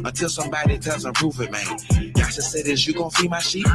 until somebody tells them prove it, man. Yasha said, is you gonna feed my sheep?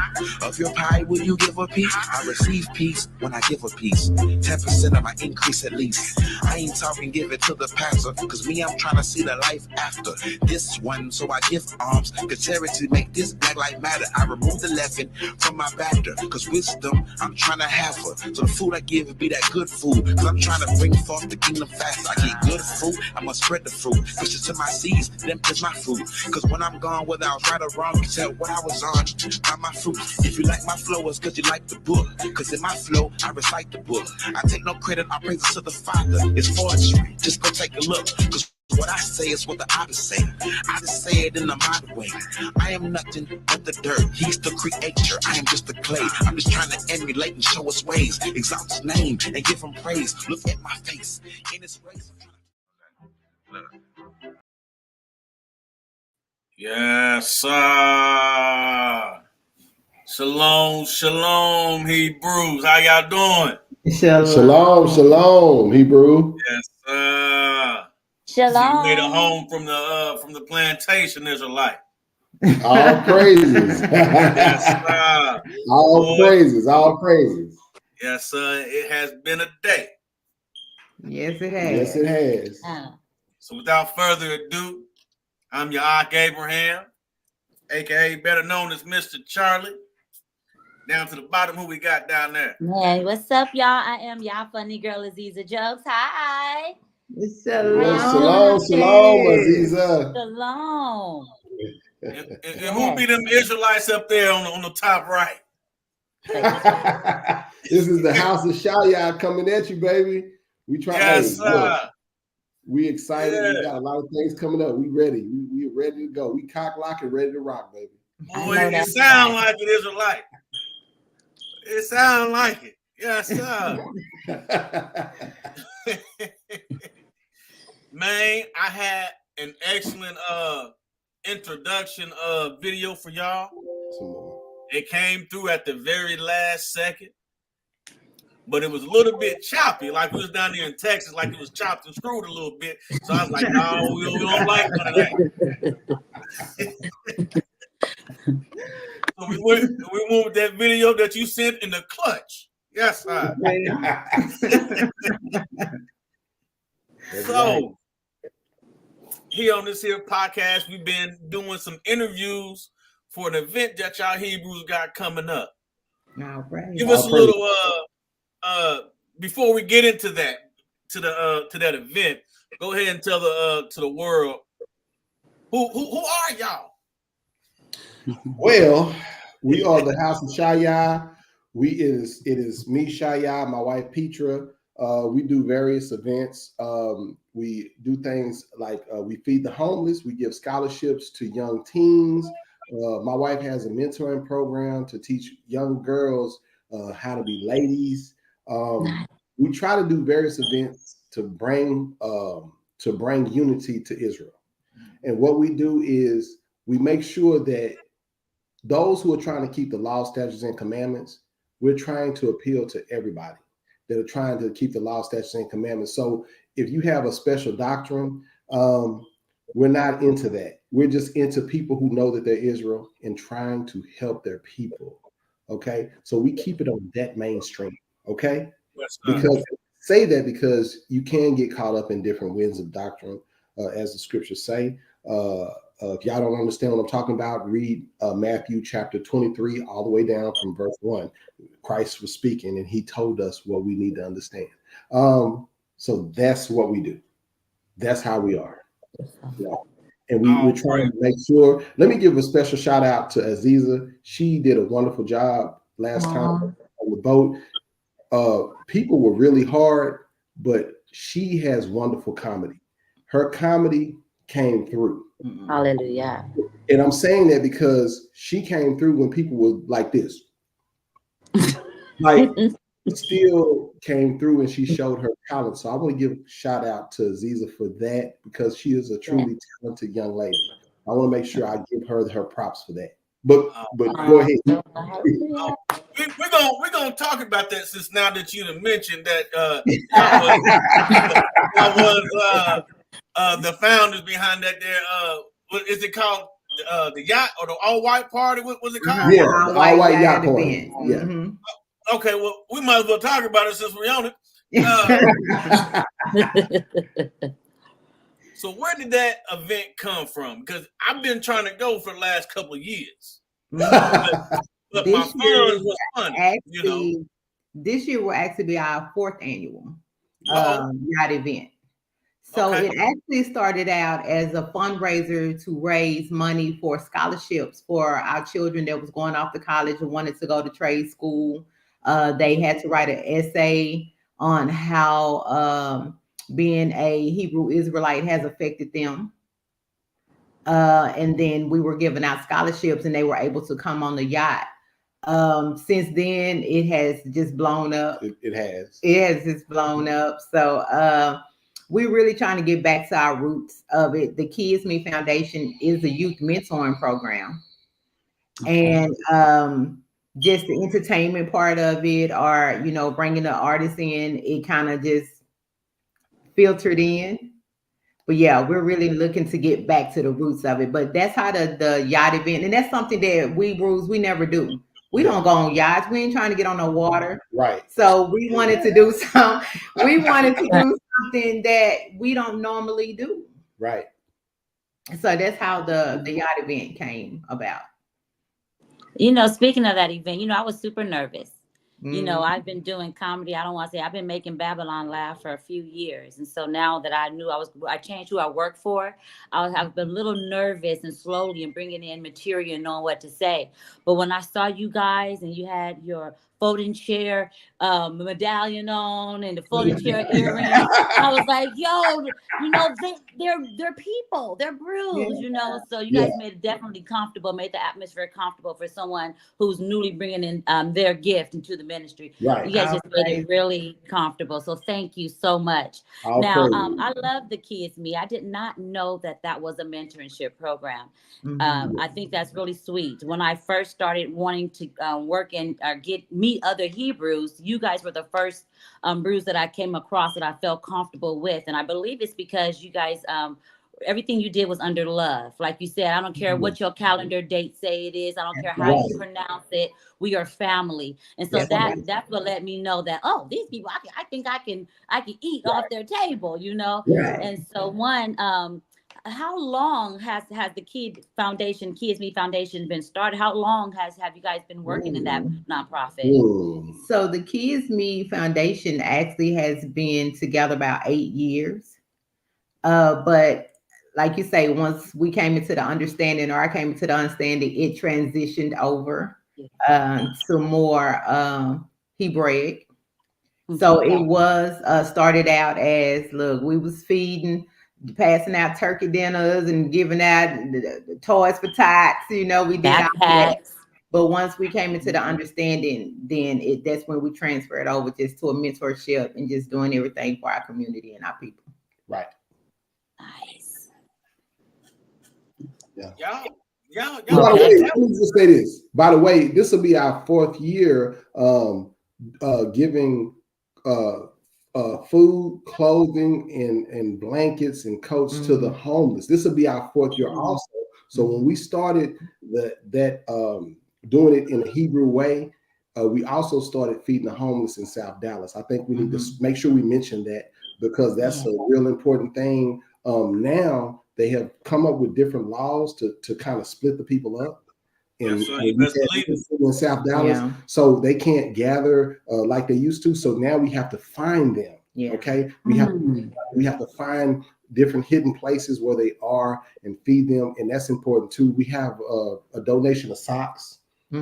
Of your pie, will you give a piece? I receive peace when I give a piece. 10% of my increase at least. I ain't talking give it to the pastor, cause me, I'm trying to see the life after this one, so I give alms, cause charity make this Black Lives Matter. I remove the leaven from my batter, cause wisdom, I'm trying to have her. So the food I give it be that good food, cause I'm trying to bring forth the kingdom fast. I get good fruit, I must spread the fruit. Push it to my seeds, them is my fruit. Cause when I'm gone, whether I was right or wrong, you can tell what I was on by my fruit. If you like my flow, it's cause you like the book. Cause in my flow, I recite the book. I take no credit, I praise it to the Father. It's forgery, just go take a look. Cause what I say is what the others say. I just say it in a modern way. I am nothing but the dirt. He's the creator. I am just the clay. I'm just trying to emulate and show us ways. Exalt his name and give him praise. Look at my face in his race. Yes, sir. Shalom, shalom, Hebrews. How y'all doing? Shalom, shalom, Hebrew. Yes, sir. Shalom. You made it home from the plantation, Israelite. All praises. Yes, sir. All praises, all praises. Yes, sir. It has been a day. Yes, it has. Yes, it has. So without further ado, I'm your Ark Abraham, aka better known as Mr. Charlie. Down to the bottom, who we got down there? Hey, what's up, y'all? I am y'all funny girl, Aziza Jokes. Hi. Shalom, shalom, Aziza. Shalom. And who be them Israelites up there on the top right? This is the House of Shi'Yah coming at you, baby. We try. Yes, sir. We excited. Yeah. We got a lot of things coming up. We ready. We ready to go. We cock lock and ready to rock, baby. Boy, it sounds like it, Israelite. It sounds like it. Yes, sir. Man, I had an excellent introduction video for y'all. It came through at the very last second, but it was a little bit choppy, like we was down there in Texas, like it was chopped and screwed a little bit. So I was like, no, we don't like none of that. So we went with that video that you sent in the clutch. Yes, sir. So here on this here podcast, we've been doing some interviews for an event that y'all Hebrews got coming up. All right. Give us a little before we get into that to that event. Go ahead and tell to the world who are y'all? Well, we are the House of Shi'Yah. It is me, Shi'Yah, my wife Petra. We do various events. We do things like we feed the homeless. We give scholarships to young teens. My wife has a mentoring program to teach young girls how to be ladies. We try to do various events to bring unity to Israel. And what we do is we make sure that those who are trying to keep the law, statutes, and commandments, we're trying to appeal to everybody that are trying to keep the law, statutes, and commandments. So if you have a special doctrine, we're not into that. We're just into people who know that they're Israel and trying to help their people. Okay. So we keep it on that mainstream. Okay. Because you can get caught up in different winds of doctrine, as the scriptures say. If y'all don't understand what I'm talking about, read Matthew chapter 23 all the way down from verse 1. Christ was speaking and he told us what we need to understand. So that's what we do. That's how we are. Yeah. And we're trying to make sure. Let me give a special shout out to Aziza. She did a wonderful job last time on the boat. People were really hard, but she has wonderful comedy. Her comedy came through. Hallelujah. And I'm saying that because she came through when people were like this. Like still came through and she showed her talent. So I want to give a shout out to Aziza for that because she is a truly talented young lady. I want to make sure I give her props for that. But go ahead. We're gonna talk about that since now that you mentioned that that was the founders behind that there is it called the yacht or the all white party? What was it called? Yeah, all white yacht party. Yeah. Mm-hmm. Okay, well, we might as well talk about it since we're on it. So where did that event come from? Because I've been trying to go for the last couple of years. But my funds was funny, you know. This year will actually be our 4th annual yacht event. So it actually started out as a fundraiser to raise money for scholarships for our children that was going off to college and wanted to go to trade school. They had to write an essay on how being a Hebrew Israelite has affected them. And then we were giving out scholarships and they were able to come on the yacht. Since then, it has just blown up. It has just blown up. So we're really trying to get back to our roots of it. The Kids Me Foundation is a youth mentoring program. And just the entertainment part of it, or, you know, bringing the artists in, it kind of just filtered in. But yeah, we're really looking to get back to the roots of it. But that's how the yacht event, and that's something that we never do. We don't go on yachts. We ain't trying to get on the water. Right. So we wanted to do something that we don't normally do. Right. So that's how the yacht event came about. You know, speaking of that event, you know, I was super nervous. You know, I've been doing comedy. I don't want to say I've been making Babylon laugh for a few years. And so now that I knew I changed who I work for, I've been a little nervous and slowly and bringing in material and knowing what to say. But when I saw you guys and you had your folding chair medallion on and the folding chair earrings, I was like, yo, you know, they're people, they're brews, you know. So you guys made it definitely comfortable, made the atmosphere comfortable for someone who's newly bringing in their gift into the ministry. Right. You guys just made it really comfortable. So thank you so much. Now, I love the Kids Me. I did not know that was a mentorship program. I think that's really sweet. When I first started wanting to work and meet other Hebrews, you guys were the first brews that I came across that I felt comfortable with. And I believe it's because you guys, everything you did was under love. Like you said, I don't care what your calendar date say it is. I don't care how you pronounce it. We are family. And so that's what let me know that, oh, these people, I think I can eat off their table, you know? And so how long has the Kids Me Foundation been started? How long have you guys been working in that nonprofit? So the Kids Me Foundation actually has been together about 8 years. But like you say, once we came into the understanding, or I came into the understanding, it transitioned over to more Hebraic. So it was started out as, look, we was passing out turkey dinners and giving out the toys for tots, you know, we did that. But once we came into the understanding, then that's when we transferred over just to a mentorship and just doing everything for our community and our people. Right. Nice. Yeah. Yeah. By the way, let me just say this. By the way, this will be our 4th year giving food, clothing, and blankets and coats to the homeless. This will be our 4th year also. So when we started doing it in a Hebrew way, we also started feeding the homeless in South Dallas. I think we need to make sure we mention that, because that's a real important thing. Now they have come up with different laws to kind of split the people up. In South Dallas, so they can't gather like they used to. So now we have to find them. Okay, we have to find different hidden places where they are and feed them, and that's important too. We have a donation of socks.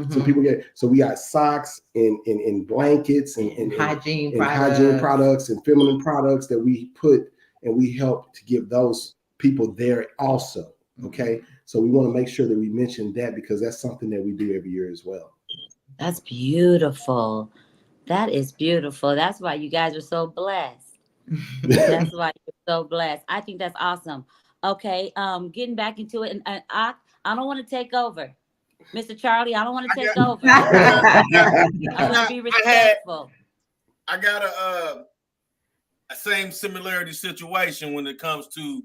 So people so we got socks and blankets and hygiene products and feminine products that we put, and we help to give those people there also. Okay, so we want to make sure that we mention that, because that's something that we do every year as well. That's beautiful. That is beautiful. That's why you guys are so blessed. That's why you're so blessed. I think that's awesome. Okay, getting back into it, and I don't want to take over, Mr. Charlie. I don't want to take over. I'm gonna be respectful. I got a same similarity situation when it comes to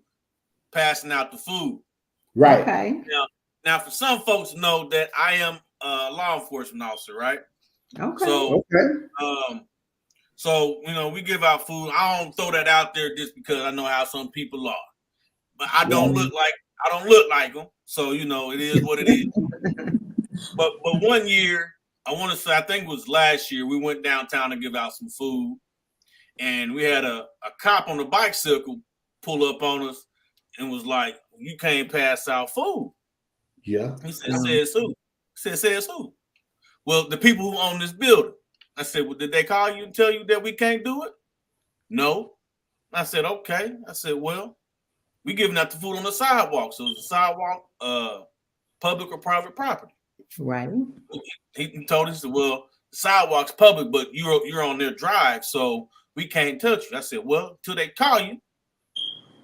passing out the food. Right. Okay. Now, for some folks know that I am a law enforcement officer, right? Okay. So we give out food. I don't throw that out there just because I know how some people are, but I don't look like them. So it is what it is. but 1 year, I want to say, I think it was last year, we went downtown to give out some food, and we had a cop on a bicycle pull up on us and was like, "You can't pass out food." Yeah. He said, "Says who?" Says who? Well, the people who own this building. I said, "Well, did they call you and tell you that we can't do it?" No. I said, "Okay." I said, "Well, we giving out the food on the sidewalk. So it's a sidewalk, public or private property." Right. He told us, "Well, the sidewalk's public, but you're on their drive, so we can't touch you." I said, "Well, till they call you,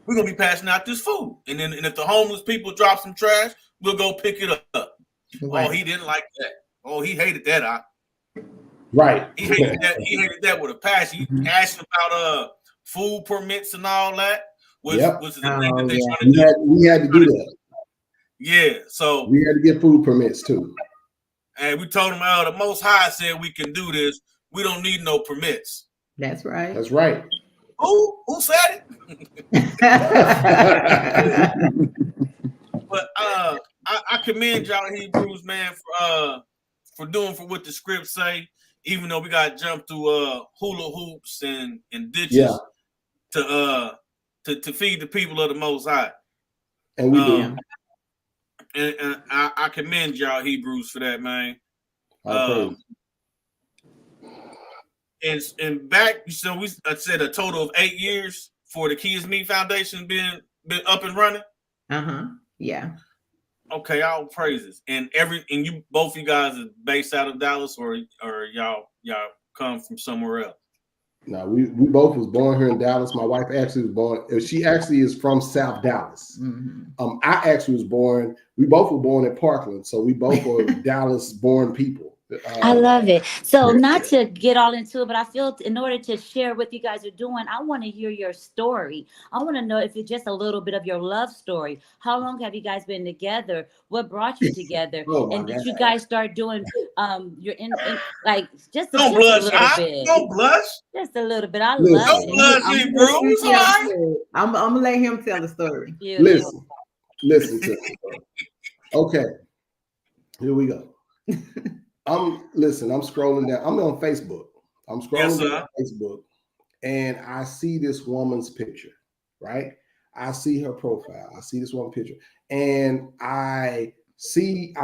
we're gonna be passing out this food, and if the homeless people drop some trash, we'll go pick it up." Right. Oh, he didn't like that. Oh, he hated that. Right. He hated that. He hated that with a passion. He asked about food permits and all that. Was the thing that they trying to do. We had to do that. Yeah. So we had to get food permits too. And we told him, the Most High said we can do this. We don't need no permits. That's right. That's right. Who said it? But I commend y'all Hebrews, man, for doing for what the scripts say. Even though we got to jump through hula hoops and ditches to feed the people of the Most High. And we do. And I commend y'all Hebrews for that, man. And back, so I said a total of 8 years for the Kids Meet Foundation been up and running. Yeah. Okay, all praises. And you both you guys are based out of Dallas, or y'all come from somewhere else? No, we both was born here in Dallas. My wife actually was born. She actually is from South Dallas. Mm-hmm. I actually was born. We both were born in Parkland, so we both are Dallas-born people. I love it. So not to get all into it, but I feel in order to share what you guys are doing, I want to hear your story. I want to know if it's just a little bit of your love story. How long have you guys been together? What brought you together? And did you guys start doing your like just a little bit? Don't blush. Just a little bit. I love it. Don't blush, Bruce. I'm gonna let him tell the story. Listen to the story. Okay, here we go. I'm scrolling down. I'm on Facebook. I'm scrolling down Facebook, and I see this woman's picture, right? I see her profile. I see this woman's picture, and I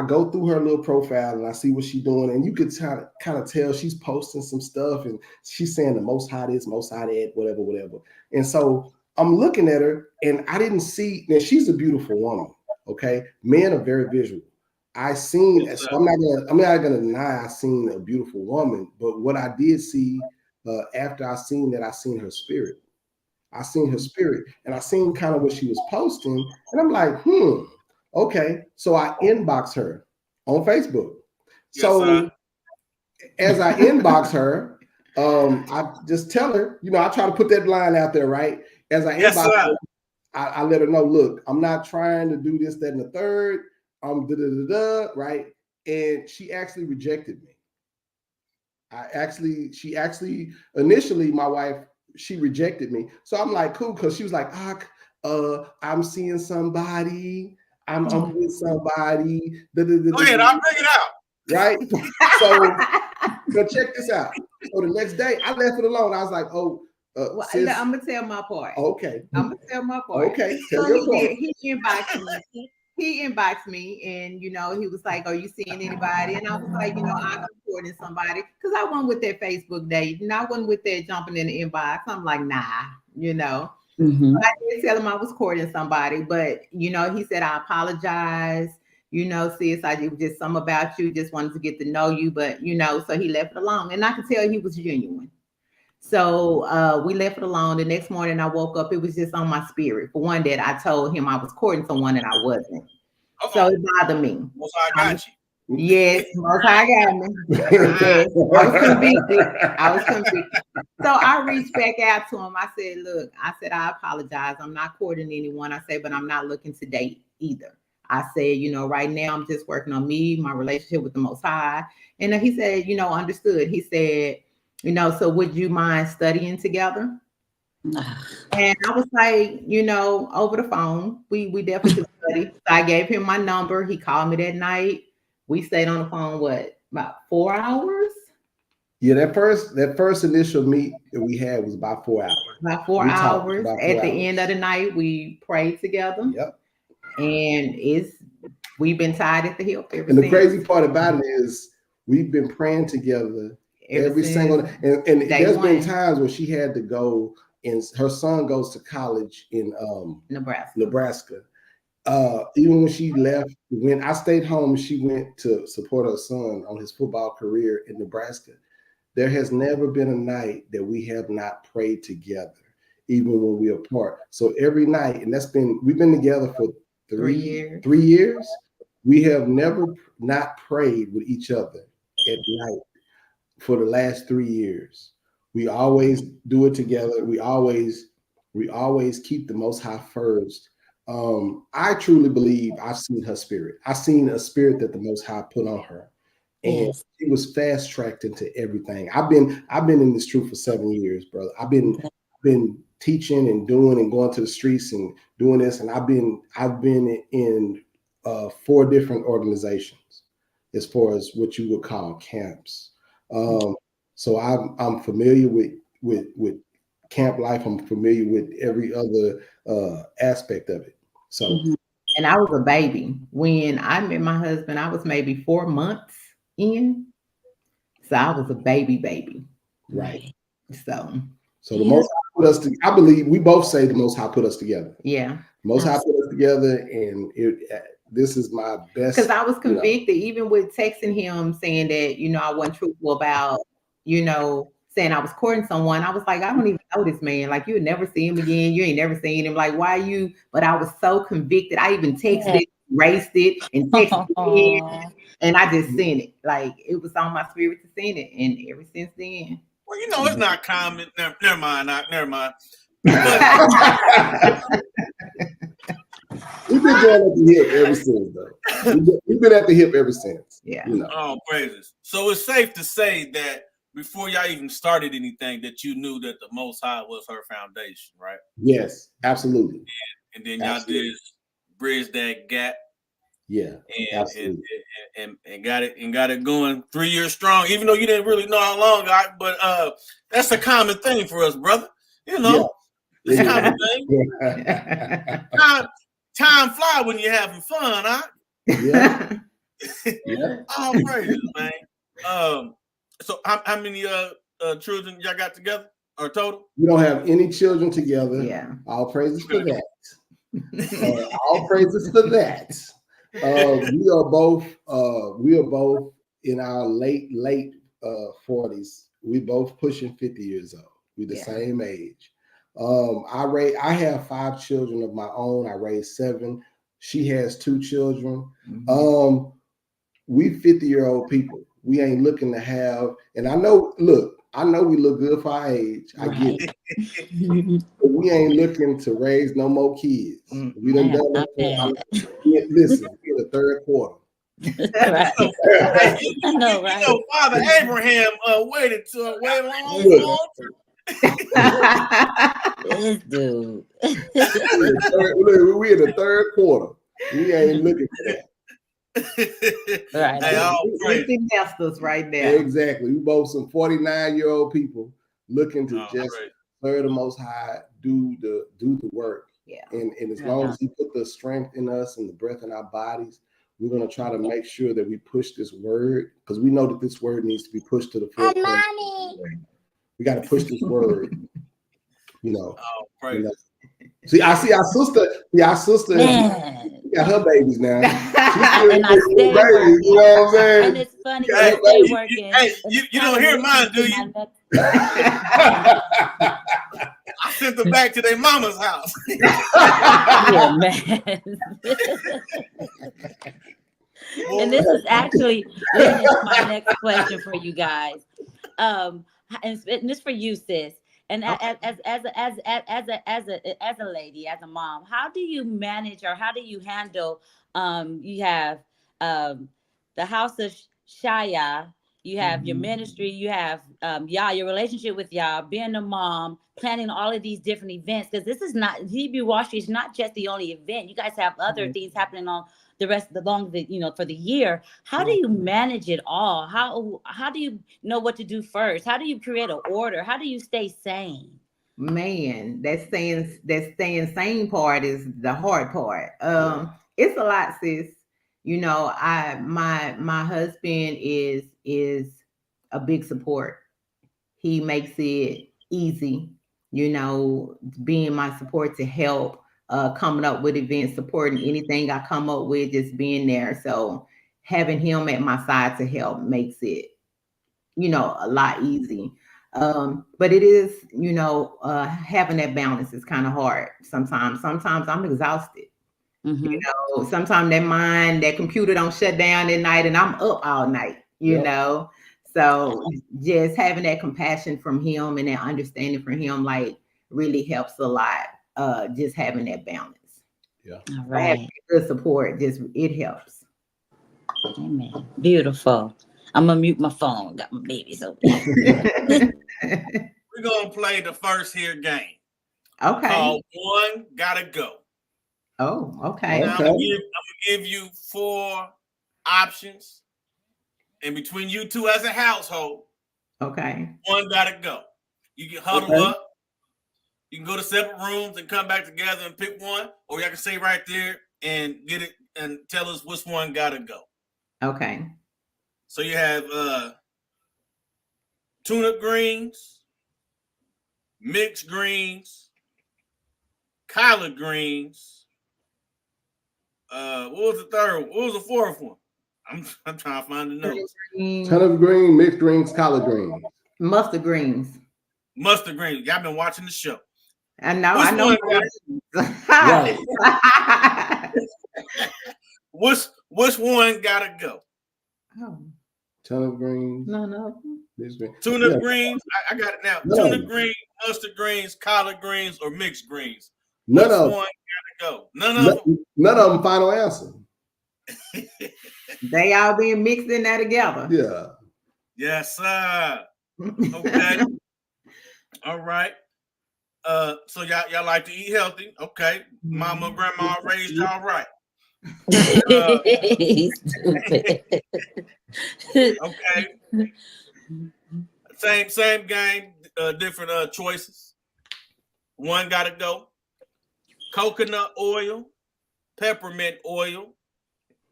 go through her little profile, and I see what she's doing, and you could kind of tell she's posting some stuff, and she's saying the Most High this, Most High that, whatever. And so I'm looking at her, and I didn't see. Now she's a beautiful woman. Okay, men are very visual. I'm not gonna deny I seen a beautiful woman, but what I did see after I seen that, I seen her spirit. I seen her spirit, and I seen kind of what she was posting, and I'm like, okay. So I inbox her on Facebook. So as I inbox her, I just tell her, I try to put that line out there, right? As I inbox her, I let her know, look, I'm not trying to do this, that, and the third. Right? And she actually rejected me. She actually initially, my wife, she rejected me. So I'm like, cool, because she was like, I'm seeing somebody, I'm with somebody. Go ahead, I'll bring it out. Right? So check this out. So the next day, I left it alone. I was like, I'm gonna tell my part. Okay. I'm gonna tell my part. Okay. So he inboxed me. He inboxed me, and he was like, "Are you seeing anybody?" And I was like, I'm supporting somebody because I went with that Facebook date, and I wasn't with that jumping in the inbox. I'm like, nah, Mm-hmm. But I did tell him I was courting somebody, but he said, "I apologize. Sis, it was just something about you. Just wanted to get to know you, but so he left it alone, and I could tell he was genuine." So we left it alone. The next morning I woke up, it was just on my spirit. For one, that I told him I was courting someone and I wasn't. So it bothered me. Most High got you. Yes, Most High got me. Yes, I was convicted. So I reached back out to him. I said, look, I apologize. I'm not courting anyone. I said, but I'm not looking to date either. I said, right now I'm just working on me, my relationship with the Most High. And he said, understood. He said, so would you mind studying together? And I was like, over the phone, we definitely could study. So I gave him my number. He called me that night. We stayed on the phone, about 4 hours? Yeah, that first initial meet that we had was about 4 hours. About 4 hours. At the end of the night, we prayed together. Yep. And we've been tied at the hip ever since. And the crazy part about it is we've been praying together every single and there's been times where she had to go, and her son goes to college in Nebraska. Even when she left, when I stayed home, she went to support her son on his football career in Nebraska. There has never been a night that we have not prayed together, even when we are apart. So every night, and we've been together for 3 years. 3 years. We have never not prayed with each other at night for the last 3 years. We always do it together. We always keep the Most High first. I truly believe I've seen her spirit. I've seen a spirit that the Most High put on her, and it was fast tracked into everything. I've been in this truth for 7 years, brother. I've been teaching and doing and going to the streets and doing this, and I've been in 4 different organizations as far as what you would call camps. So I'm familiar with camp life. I'm familiar with every other aspect of it. So, and I was a baby when I met my husband. I was maybe 4 months in, so I was a baby. Right. So the Most High put us together. I believe we both say the Most High put us together. Yeah. Most High put us together, and this is my best. Because I was convicted, even with texting him saying that, I wasn't truthful about, saying I was courting someone. I was like, I don't even know this man. Like, you'll never see him again. You ain't never seen him. Like, why are you? But I was so convicted. I even texted, erased it, and texted again, and I just sent it. Like, it was on my spirit to send it. And ever since then. Well, it's not common. Never mind. We've been going at the hip ever since, though. We've been at the hip ever since. Yeah. Oh, praises. So it's safe to say that before y'all even started anything, that you knew that the Most High was her foundation, right? Yes, absolutely. And then y'all did bridge that gap. Yeah, absolutely. And got it going 3 years strong, even though you didn't really know how long, but that's a common thing for us, brother. It's a common thing. Time fly when you're having fun, huh? Yeah. All praises, man. So how many children y'all got together or total? We don't have any children together. Yeah. All praises for that. All praises for that. We are both in our late 40s. We both pushing 50 years old. We're the same age. I have 5 children of my own. I raised 7. She has 2 children. We 50-year-old people. We ain't looking to have, and I know we look good for our age. I get it. But we ain't looking to raise no more kids. We done that. Listen, we're in the 3rd quarter. I know, right? Father Abraham waited way long. This dude. We're in the 3rd quarter. We ain't looking for that. Right. Hey, nesters right there. Exactly. We both some 49-year-old people looking to just serve the Most High, do the work. Yeah. And as long as He put the strength in us and the breath in our bodies, we're going to try to make sure that we push this word, because we know that this word needs to be pushed to the forefront. We got to push this word. See, I see our sister. We got her babies now. And I stay babies, you know what I'm saying? And it's funny, I stay working. Hey, you don't hear mine, do you? I sent them back to their mama's house. Yeah, man. And this is actually my next question for you guys. And this for you, sis. And as a lady, as a mom, how do you manage or how do you handle? You have the House of Shi'Yah, you have your ministry, you have Yah, your relationship with Yah, being a mom, planning all of these different events. Because this is not Hebrew Wall Street is not just the only event. You guys have other things happening on the rest of for the year. How do you manage it all? How do you know what to do first? How do you create an order? How do you stay sane? Man, that staying sane part is the hard part. It's a lot, sis. My husband is a big support. He makes it easy, being my support to help, coming up with events, supporting anything I come up with, just being there. So having him at my side to help makes it, a lot easy. But it is, having that balance is kind of hard sometimes. Sometimes I'm exhausted. Sometimes that computer don't shut down at night and I'm up all night, know. So just having that compassion from him and that understanding from him, like, really helps a lot. Just having that balance. Yeah. All right. Good support, it helps. Amen. Beautiful. I'm gonna mute my phone. Got my babies over here. We're gonna play the first here game. Okay. Called One Gotta Go. Oh, okay. Now, I'm gonna give you 4 options, and between you two as a household, okay, one gotta go. You can huddle up. You can go to separate rooms and come back together and pick one, or y'all can stay right there and get it and tell us which one gotta go. Okay. So you have turnip greens, mixed greens, collard greens. What was the third one? What was the fourth one? I'm trying to find the notes. Turnip green, mixed greens, collard greens. Mustard greens. Mustard greens. Y'all been watching the show. I know. Which one gotta go? Oh. Turnip greens. No. Turnip greens. I got it now. Turnip greens, mustard greens, collard greens, or mixed greens. Which one gotta go? None of them. Final answer. They all being mixed in there together. Yeah. Yes, sir. Okay. All right. So y'all like to eat healthy. Okay. Mama, grandma raised y'all right. Okay. Same game, different choices. One gotta go. Coconut oil, peppermint oil,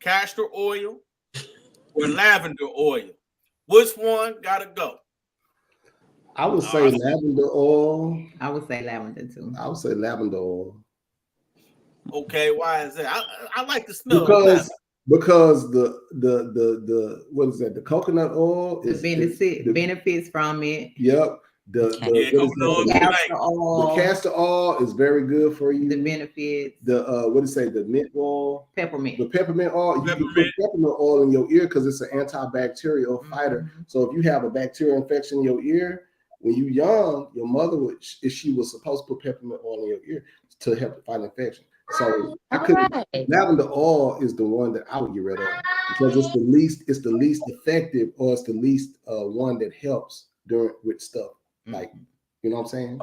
castor oil, or lavender oil. Which one gotta go? I would say lavender oil. I would say lavender too. I would say lavender oil. Okay, why is that? I like the smell because the what is that? The coconut oil is the benefits from it. Yep. The castor oil is very good for you. The benefits. The mint oil? Peppermint. The peppermint oil. You can put peppermint oil in your ear because it's an antibacterial fighter. So if you have a bacterial infection in your ear, when you're young, your mother was supposed to put peppermint oil in your ear to help fight infection. So lavender oil is the one that I would get rid of because it's the least effective, or it's the least one that helps with stuff. Like, you know what I'm saying?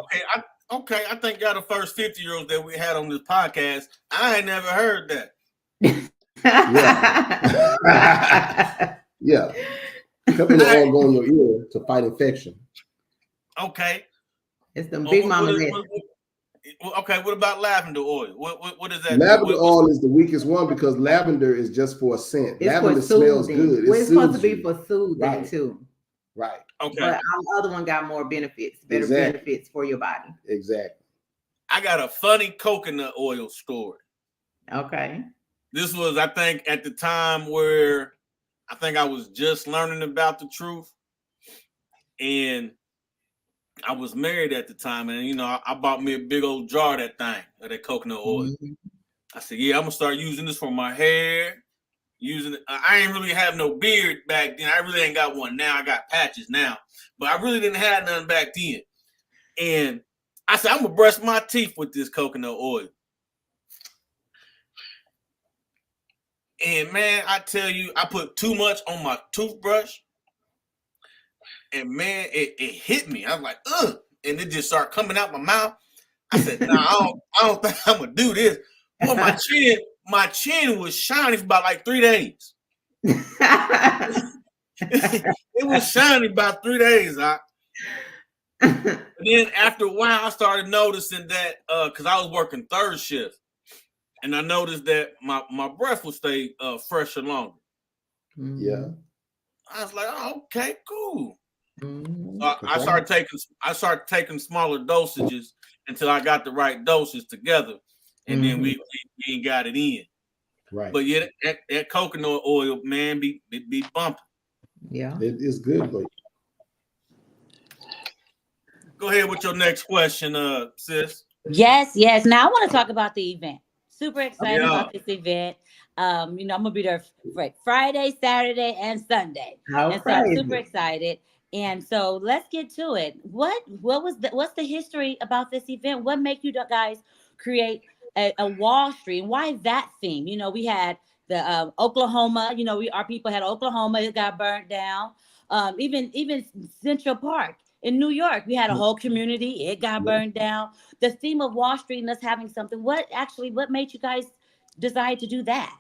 Okay. I think y'all the first 50-year-olds that we had on this podcast. I ain't never heard that. Yeah. Peppermint oil go in your ear to fight infection. Okay. It's the big mama. Okay, what about lavender oil? What is that? Lavender oil is the weakest one because lavender is just for a scent. Lavender smells good. It's supposed to be for soothing too. Right. Okay. But the other one got more benefits, better benefits for your body. Exactly. I got a funny coconut oil story. Okay. This was, I think, at the time where I think I was just learning about the truth. And I was married at the time. And, I bought me a big old jar of that coconut oil. I said, I'm going to start using this for my hair. I ain't really have no beard back then. I really ain't got one now. I got patches now, but I really didn't have none back then. And I said, I'm gonna brush my teeth with this coconut oil. And man, I tell you, I put too much on my toothbrush. And man, it hit me. I was like, ugh. And it just started coming out my mouth. I said, nah, I don't think I'm gonna do this. Well, my chin was shining for about like 3 days. It was shining about 3 days. And then after a while, I started noticing that because I was working third shift, and I noticed that my breath would stay fresher longer. Yeah. I was like, oh, okay, cool. Mm-hmm. So I started taking smaller dosages until I got the right doses together, and then we got it in. Right. But yeah, that coconut oil, man, be bumping. Yeah, it is good for you. Go ahead with your next question, sis. Yes. Now I want to talk about the event. Super excited about this event. I'm gonna be there Friday, Saturday, and Sunday. So I'm super excited. And so let's get to it. What's the history about this event? What made you guys create a Wall Street? And why that theme? We had the Oklahoma. Our people had Oklahoma. It got burnt down. Even Central Park in New York, we had a whole community. It got burned down. The theme of Wall Street and us having something. What made you guys decide to do that?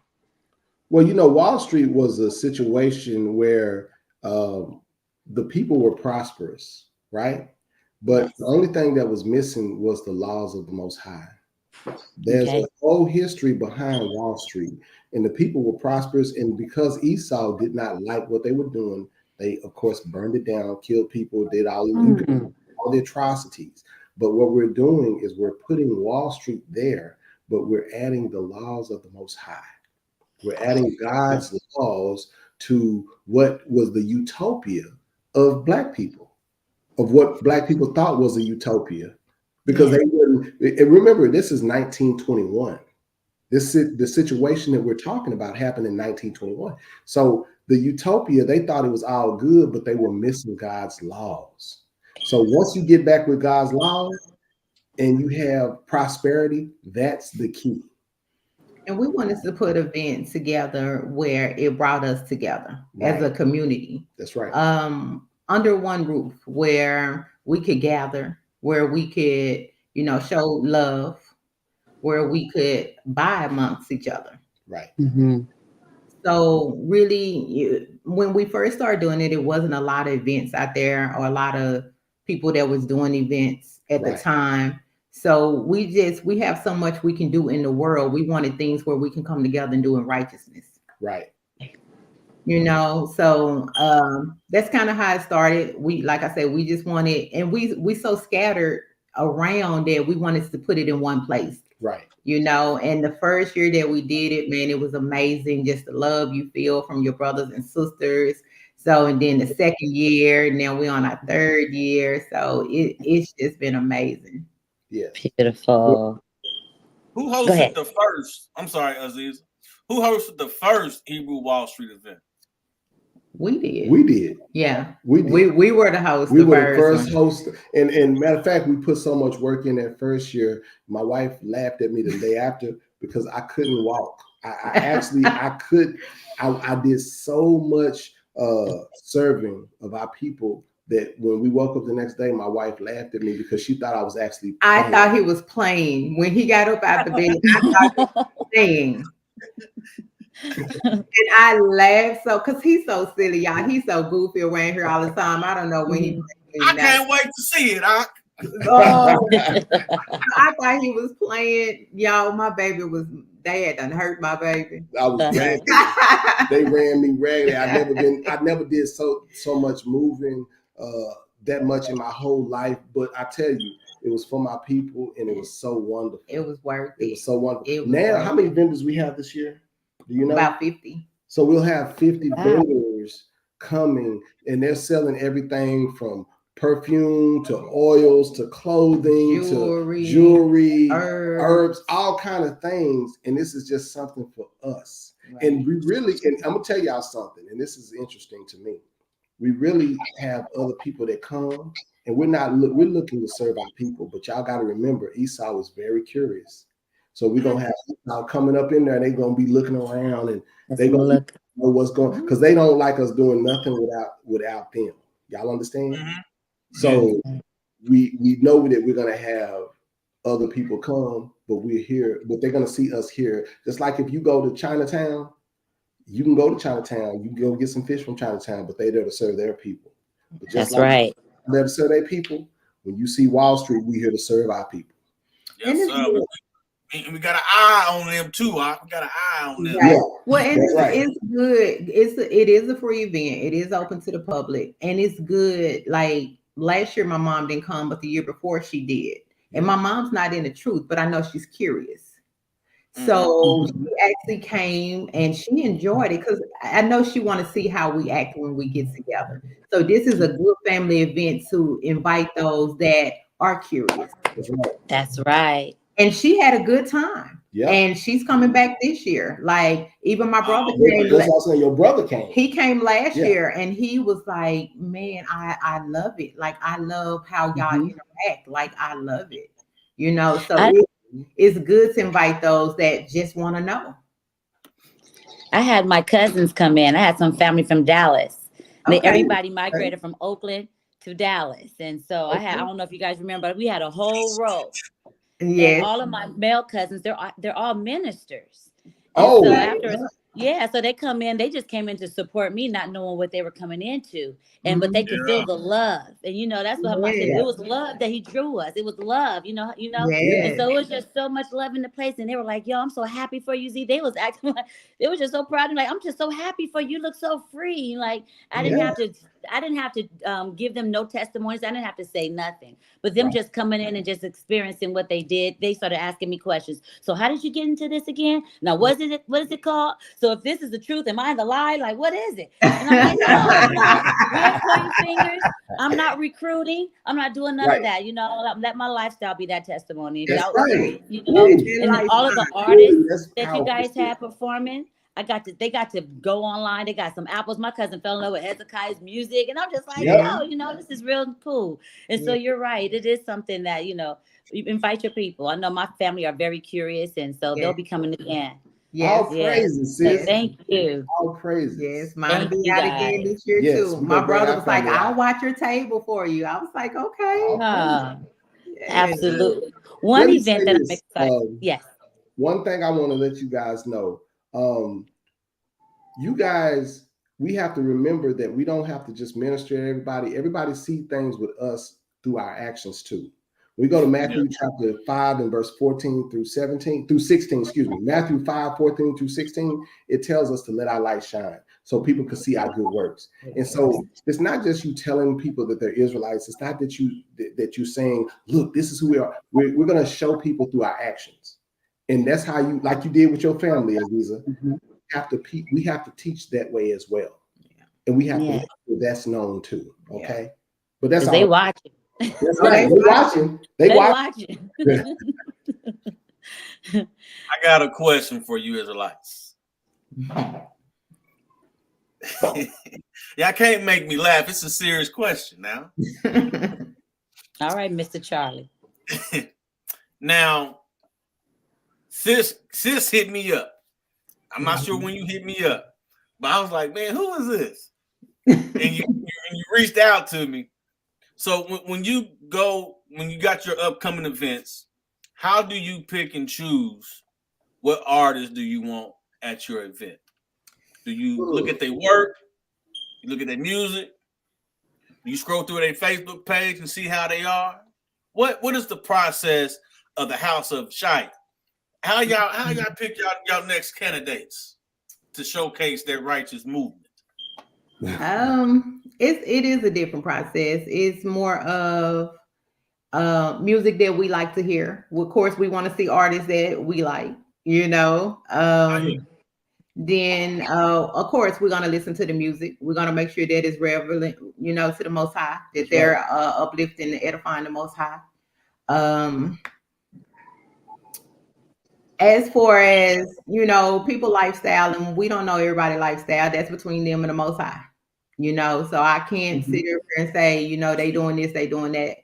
Well, Wall Street was a situation where the people were prosperous, right? But the only thing that was missing was the laws of the Most High. There's a whole history behind Wall Street, and the people were prosperous. And because Esau did not like what they were doing, they, of course, burned it down, killed people, did all the atrocities. But what we're doing is we're putting Wall Street there, but we're adding the laws of the Most High. We're adding God's laws to what was the utopia of Black people, of what Black people thought was a utopia, because they wouldn't. And remember, this is 1921. The situation that we're talking about happened in 1921. So the utopia, they thought it was all good, but they were missing God's laws. So once you get back with God's laws and you have prosperity, that's the key. And we wanted to put events together where it brought us together as a community. That's right. Under one roof, where we could gather, where we could, show love, where we could buy amongst each other. Right. Mm-hmm. So really, when we first started doing it, it wasn't a lot of events out there or a lot of people that was doing events at the time. So we have so much we can do in the world. We wanted things where we can come together and do in righteousness. Right. So that's kind of how it started. Like I said, we just wanted, and we so scattered around that we wanted to put it in one place. Right. And the first year that we did it, man, it was amazing. Just the love you feel from your brothers and sisters. So, and then the second year, now we're on our third year. So it's just been amazing. Yeah. Beautiful. Who hosted the first? I'm sorry, Aziza. Who hosted the first Hebrew Wall Street event? We did. We did. Yeah. We did. We were the host. We were the first host. And matter of fact, we put so much work in that first year. My wife laughed at me the day after because I couldn't walk. I did so much serving of our people that when we woke up the next day, my wife laughed at me because she thought I was actually playing. I thought he was playing. When he got up out the bed, I thought he was playing. And I laughed because he's so silly, y'all. He's so goofy around here all the time. I don't know when he. I can't wait to see it. I thought he was playing. Y'all, my baby was. They had done hurt my baby. I was ragged. They ran me ragged. I never did so much moving that much in my whole life. But I tell you, it was for my people, and it was so wonderful. It was worth it. It was so wonderful. Now, how many vendors we have this year? Do you know? About 50. So we'll have 50 vendors coming, and they're selling everything from perfume to oils to clothing to jewelry, herbs, all kind of things. And this is just something for us. Right. And we really, and I'm gonna tell y'all something, and this is interesting to me. We really have other people that come And we're looking to serve our people, but y'all got to remember, Esau was very curious. So we're gonna have Esau coming up in there, and they're gonna be looking around, and they're gonna know what's going, because they don't like us doing nothing without them. Y'all understand? Mm-hmm. So we know that we're gonna have other people come, but we're here, but they're gonna see us here. Just like if you go to Chinatown, you can go to Chinatown, you can go get some fish from Chinatown, but they're there to serve their people. But just that's right. There to serve their people. When you see Wall Street, we're here to serve our people. Yes, we got an eye on them too. We got an eye on them. Right. Yeah, well, it's good. It is a free event. It is open to the public, and it's good. Like last year, my mom didn't come, but the year before she did. And my mom's not in the truth, but I know she's curious. So she actually came and she enjoyed it because I know she want to see how we act when we get together. So this is a good family event to invite those that are curious. That's right. And she had a good time. Yeah. And she's coming back this year. Like even my brother came. That's also your brother came. He came last year and he was like, man, I love it. Like I love how y'all interact. Like I love it. You know, so it's good to invite those that just want to know. I had my cousins come in. I had some family from Dallas. Everybody migrated from Oakland to Dallas. And so I don't know if you guys remember, but we had a whole row. Yeah. All of my male cousins, they're all ministers. And so they come in, they just came in to support me, not knowing what they were coming into. And but they could feel the love. And you know, that's what I said. It was love that he drew us. It was love, you know. And so it was just so much love in the place. And they were like, yo, I'm so happy for you, Z. They was acting like they were just so proud and like, I'm just so happy for you. You look so free. Like I didn't have to give them no testimonies. I didn't have to say nothing. But them just coming in and just experiencing what they did, they started asking me questions. So how did you get into this again? Now, what is it called? So if this is the truth, am I the lie? Like, what is it? And I'm like, no, we ain't pointing fingers. I'm not recruiting. I'm not doing none of that. You know, let my lifestyle be that testimony. You know, and all of the artists that you guys had performing, they got to go online. They got some apples. My cousin fell in love with Hezekiah's music. And I'm just like, yo, you know, this is real cool. And so you're right. It is something that, you know, you invite your people. I know my family are very curious. And so they'll be coming again. All praises, sis. So thank you. All praises. Yes, mine will be out again this year too. My brother was like, I'll watch your table for you. I was like, okay. Absolutely. One event that I'm excited. Yes. One thing I want to let you guys know. You guys, we have to remember that we don't have to just minister to everybody. Everybody see things with us through our actions too. We go to Matthew chapter 5 and verse 14 through 16, Matthew 5, 14 through 16, it tells us to let our light shine so people can see our good works. And so it's not just you telling people that they're Israelites. It's not that you're saying, look, this is who we are. We're going to show people through our actions. And that's how you, like you did with your family, Aziza, we have to teach that way as well. And we have to make sure that's known too. Okay. But that's all. They watching. That's right. They watching. I got a question for you, Israelites. Y'all can't make me laugh. It's a serious question now. All right, Mr. Charlie. Now, sis hit me up. I'm not sure when you hit me up, but I was like, man, who is this? And you reached out to me. So when you got your upcoming events, how do you pick and choose what artists do you want at your event? Do you look at their work? You look at their music? Do you scroll through their Facebook page and see how they are? What is the process of the House of Shi'Yah? How y'all pick y'all next candidates to showcase their righteous movement? It is a different process. It's more of music that we like to hear. Of course, we want to see artists that we like, you know. Then of course we're gonna listen to the music. We're gonna make sure that it's relevant, you know, to the Most High, that they're uplifting and edifying the Most High. As far as, you know, people lifestyle, and we don't know everybody's lifestyle, that's between them and the Most High. you know, so I can't sit here and say, you know, they doing this, they doing that.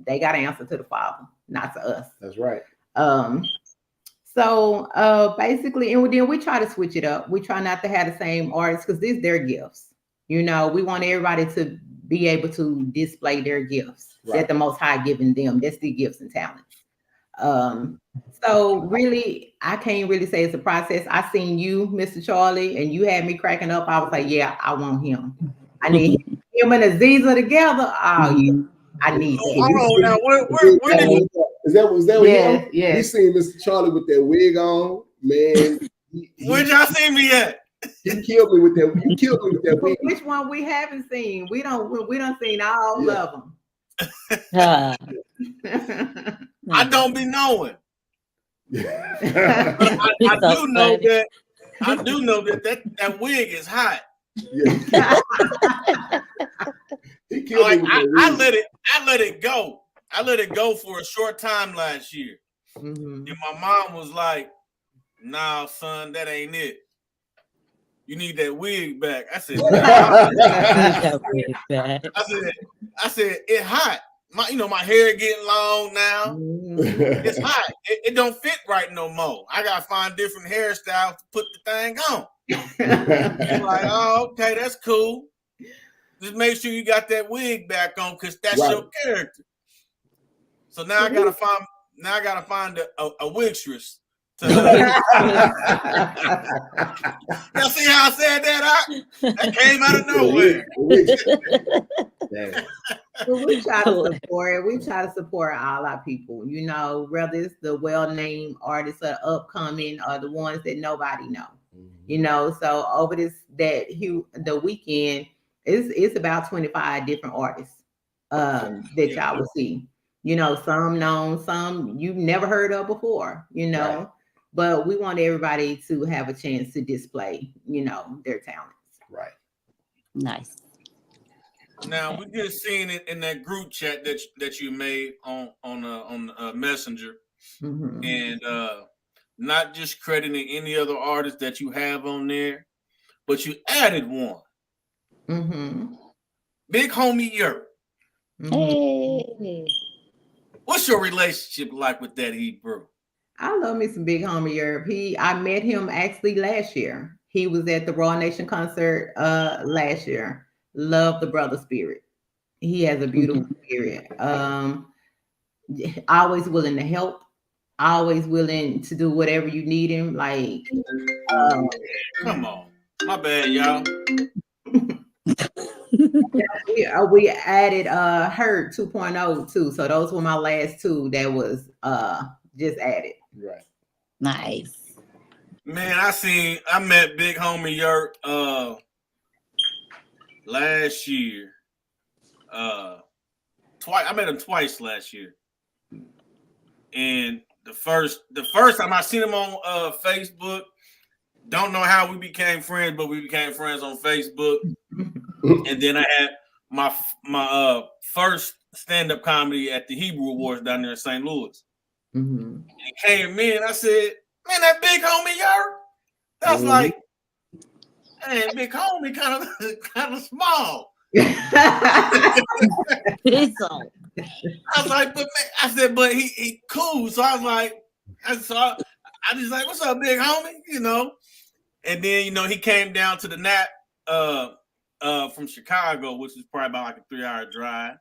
They got to answer to the Father, not to us. That's right. So basically, and then we try to switch it up. We try not to have the same artists because these their gifts. You know, we want everybody to be able to display their gifts that the Most High given them. That's the gifts and talents. So really, I can't really say it's a process. I seen you, Mr. Charlie, and you had me cracking up. I was like, yeah, I want him. I need him and Aziza together. Oh, yeah, I need that. Oh, now where did you? Was that him? Yes. We seen Mr. Charlie with that wig on, man. Where'd y'all see me at? You killed me with that. You killed me with that wig. Which one we haven't seen? We don't seen all of them. I don't be knowing. I do know that. I do know that wig is hot. Yeah. He killed me with that wig. I let it go. I let it go for a short time last year. And my mom was like, "Nah, son, that ain't it. You need that wig back." I said, I said, it hot. My hair getting long now. It's hot. It don't fit right no more. I gotta find different hairstyles to put the thing on. I'm like, oh, okay, that's cool. Just make sure you got that wig back on because that's your character. So now I gotta find a wigstress. Y'all see how I said that? That came out of nowhere. Well, we try to support it. We try to support all our people, you know, whether it's the well-named artists or upcoming or the ones that nobody know. You know, so over the weekend, it's about 25 different artists that y'all will see. You know, some known, some you've never heard of before, you know. Right. But we want everybody to have a chance to display, you know, their talents. Right. Nice. Now we just seen it in that group chat that you made on Messenger, and not just crediting any other artist that you have on there, but you added one. Big homie Yurt. Hey. What's your relationship like with that Hebrew? I love me some Big Homie Europe. I met him actually last year. He was at the Raw Nation concert last year. Love the brother spirit. He has a beautiful spirit. Always willing to help. Always willing to do whatever you need him. Like, come on, my bad, y'all. we added Herd 2.0 too. So those were my last two that was just added. Right. Nice. Man, I met Big Homie Yurt last year. Twice. I met him twice last year. And the first time I seen him on Facebook, don't know how we became friends, but we became friends on Facebook. And then I had my first stand-up comedy at the Hebrew Awards down there in St. Louis. And he came in, I said, man, that Big Homie Yurt. That's like, man, Big Homie kind of small. I was like, but man, I said, but he cool. So I was like, I just like, what's up, Big Homie? You know. And then, you know, he came down to the Nap from Chicago, which is probably about like a 3-hour drive.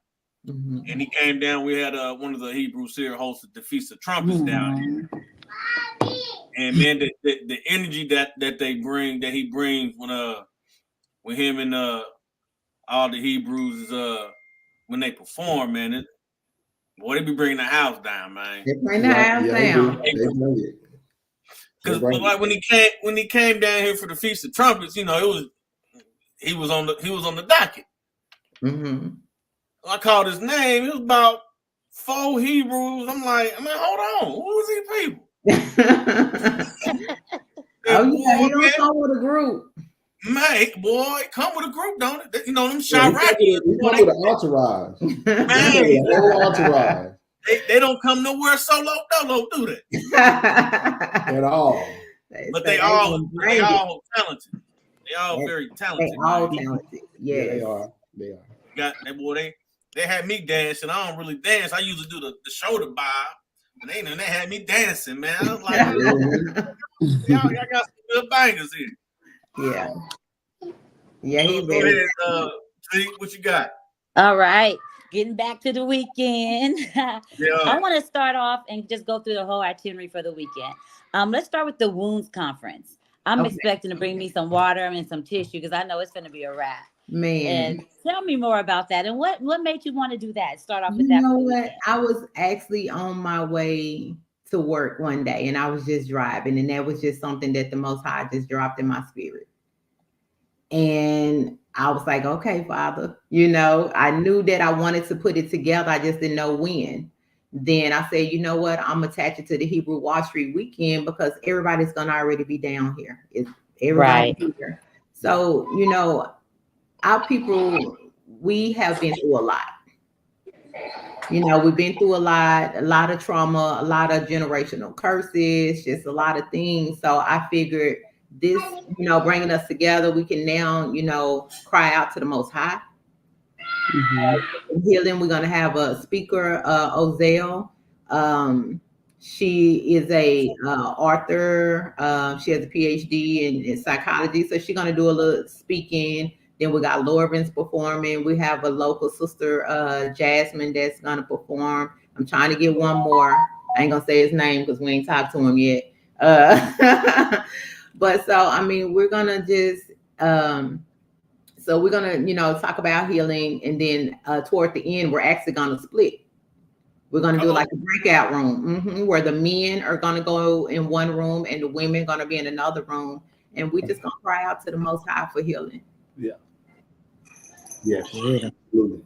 And he came down. We had one of the Hebrews here hosted the Feast of Trumpets down here. And man, the energy that he brings when him and all the Hebrews when they perform, man, they be bringing the house down, man. They bring the house down. Because like when he came down here for the Feast of Trumpets, you know, he was on the docket. I called his name. It was about 4 Hebrews. I'm like, hold on, who is these people? He don't come with a group. Man, boy, come with a group, don't it? You know them Chirac. He come with an entourage. Man, whole entourage. They don't come nowhere solo, do they? At all. But they all talented. They all very talented. They all talented. Yes. Yeah, they are. They are. Got that boy. They had me dancing. I don't really dance. I usually do the shoulder bob. And they had me dancing, man. I was like, y'all got some good bangers here. Yeah. Yeah, so go ahead, see what you got. All right. Getting back to the weekend. I want to start off and just go through the whole itinerary for the weekend. Let's start with the Wounds Conference. I'm expecting to bring me some water and some tissue because I know it's going to be a wrap. Man. And tell me more about that. And what made you want to do that? Start off with that. You know what? I was actually on my way to work one day and I was just driving. And that was just something that the Most High just dropped in my spirit. And I was like, okay, Father, I knew that I wanted to put it together. I just didn't know when. Then I said, you know what? I'm attaching to the Hebrew Wall Street weekend because everybody's going to already be down here. It's everybody here. So, our people, we have been through a lot. We've been through a lot of trauma, a lot of generational curses, just a lot of things. So I figured this, bringing us together, we can now, cry out to the Most High. Healing, we're going to have a speaker, Ozelle. She is a author. She has a PhD in psychology. So she's going to do a little speaking. Then we got Lorvins performing. We have a local sister, Jasmine, that's going to perform. I'm trying to get one more. I ain't going to say his name because we ain't talked to him yet. But so, we're going to just, so we're going to, talk about healing. And then toward the end, we're actually going to split. We're going to do like a breakout room where the men are going to go in one room and the women are going to be in another room. And we're just going to cry out to the Most High for healing. Yeah. Yes. Absolutely.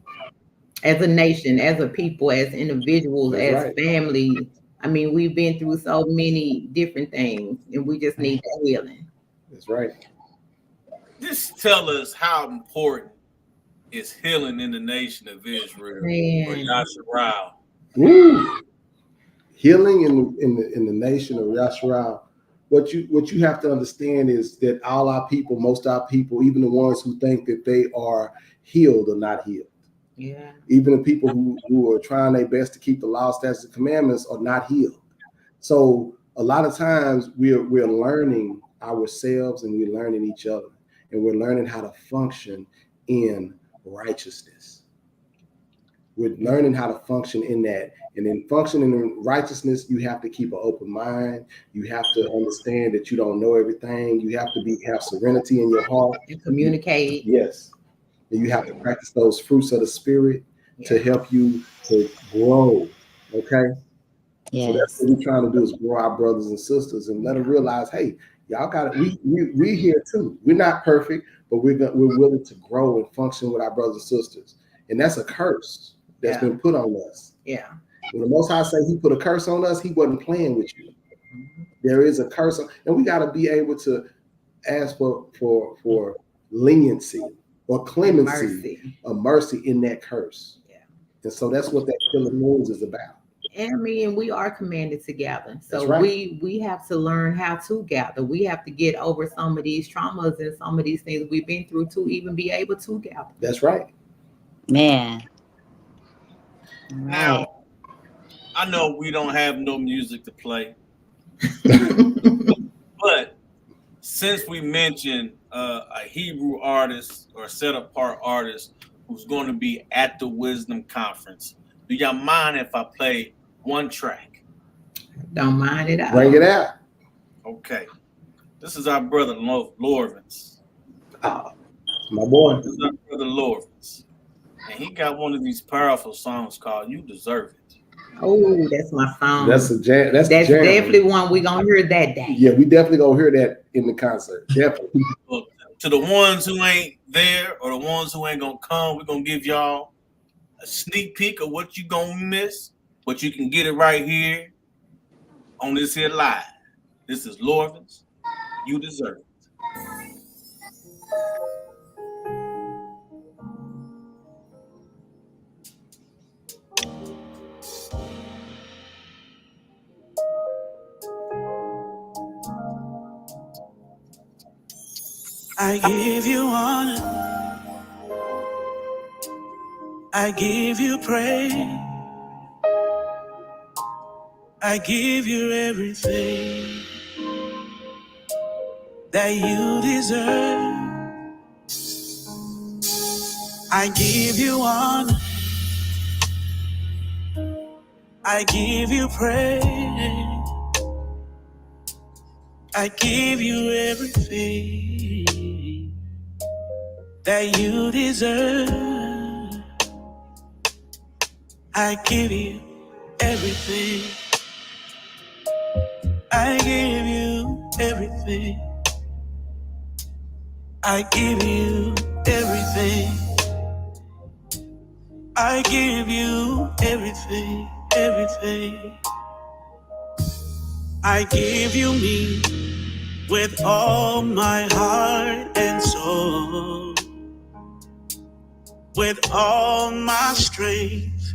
As a nation, as a people, as individuals, as family. We've been through so many different things and we just need that healing. That's right. Just tell us how important is healing in the nation of Israel or Yasharal. Healing in the nation of Yasharal. What you have to understand is that all our people, most of our people, even the ones who think that they are healed, are not healed. Yeah. Even the people who are trying their best to keep the law, statutes, and commandments are not healed. So a lot of times we're learning ourselves and we're learning each other and we're learning how to function in righteousness. We're learning how to function in that. And in functioning in righteousness, you have to keep an open mind. You have to understand that you don't know everything. You have to have serenity in your heart. And communicate. Yes. And you have to practice those fruits of the spirit to help you to grow. Okay? Yes. So that's what we're trying to do, is grow our brothers and sisters and let them realize, hey, y'all got it. We here too. We're not perfect, but we're willing to grow and function with our brothers and sisters. And that's a curse that's been put on us. Yeah. When the Most High say he put a curse on us, he wasn't playing with you. There is a curse, and we got to be able to ask for leniency or clemency or mercy in that curse. Yeah. And so that's what that healing wounds is about. And we are commanded to gather. So we have to learn how to gather. We have to get over some of these traumas and some of these things we've been through to even be able to gather. That's right. Man. Now, I know we don't have no music to play, but since we mentioned a Hebrew artist or a set-apart artist who's going to be at the Wisdom Conference, do y'all mind if I play one track? Don't mind it. Bring it out. Okay. This is our brother Lorvins. My boy. This is our brother Lorvins. And he got one of these powerful songs called "You Deserve It." Oh, that's my song. That's a jam. That's definitely one we're gonna hear that day. Yeah, we definitely gonna hear that in the concert. Definitely. Well, to the ones who ain't there or the ones who ain't gonna come, we're gonna give y'all a sneak peek of what you gonna miss, but you can get it right here on this here live. This is Lorvins. You Deserve It. I give you honor. I give you praise. I give you everything that you deserve. I give you honor. I give you praise. I give you everything that you deserve. I give you everything. I give you everything. I give you everything. I give you everything, everything. I give you me with all my heart and soul, with all my strength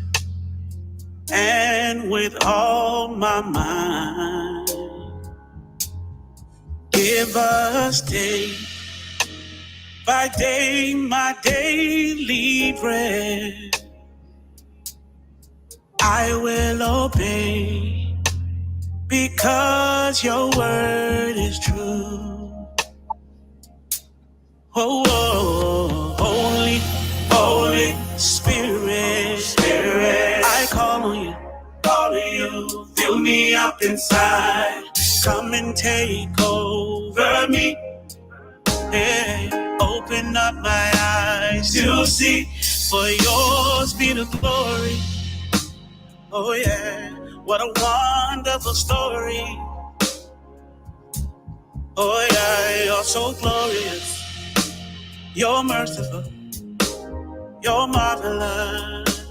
and with all my mind. Give us day by day my daily bread. I will obey because your word is true. Oh, oh, Holy, Holy Spirit, Spirit, I call on you, fill me up inside. Come and take over me. Hey, open up my eyes to see, for yours be the glory. Oh yeah, what a wonderful story. Oh yeah, you're so glorious. You're merciful. You're marvelous.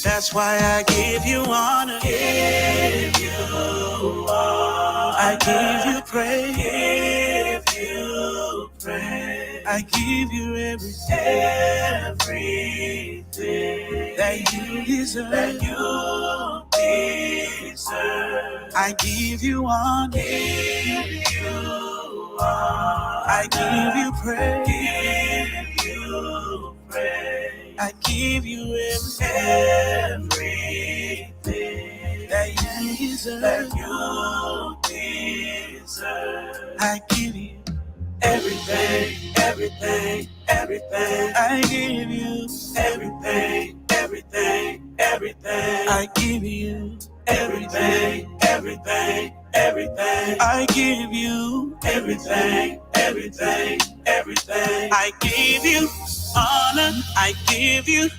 That's why I give you honor. Give you honor. I give you praise. Give you praise. I give you everything. Everything that you deserve. That you deserve. I give you honor. Give you honor. I give you praise. Give you praise. I give you everything that you deserve. That you deserve. I give you everything, everything, everything. I give you everything, everything, everything. I give you everything, everything, everything. I give you everything, everything, everything. I give you honor. I give you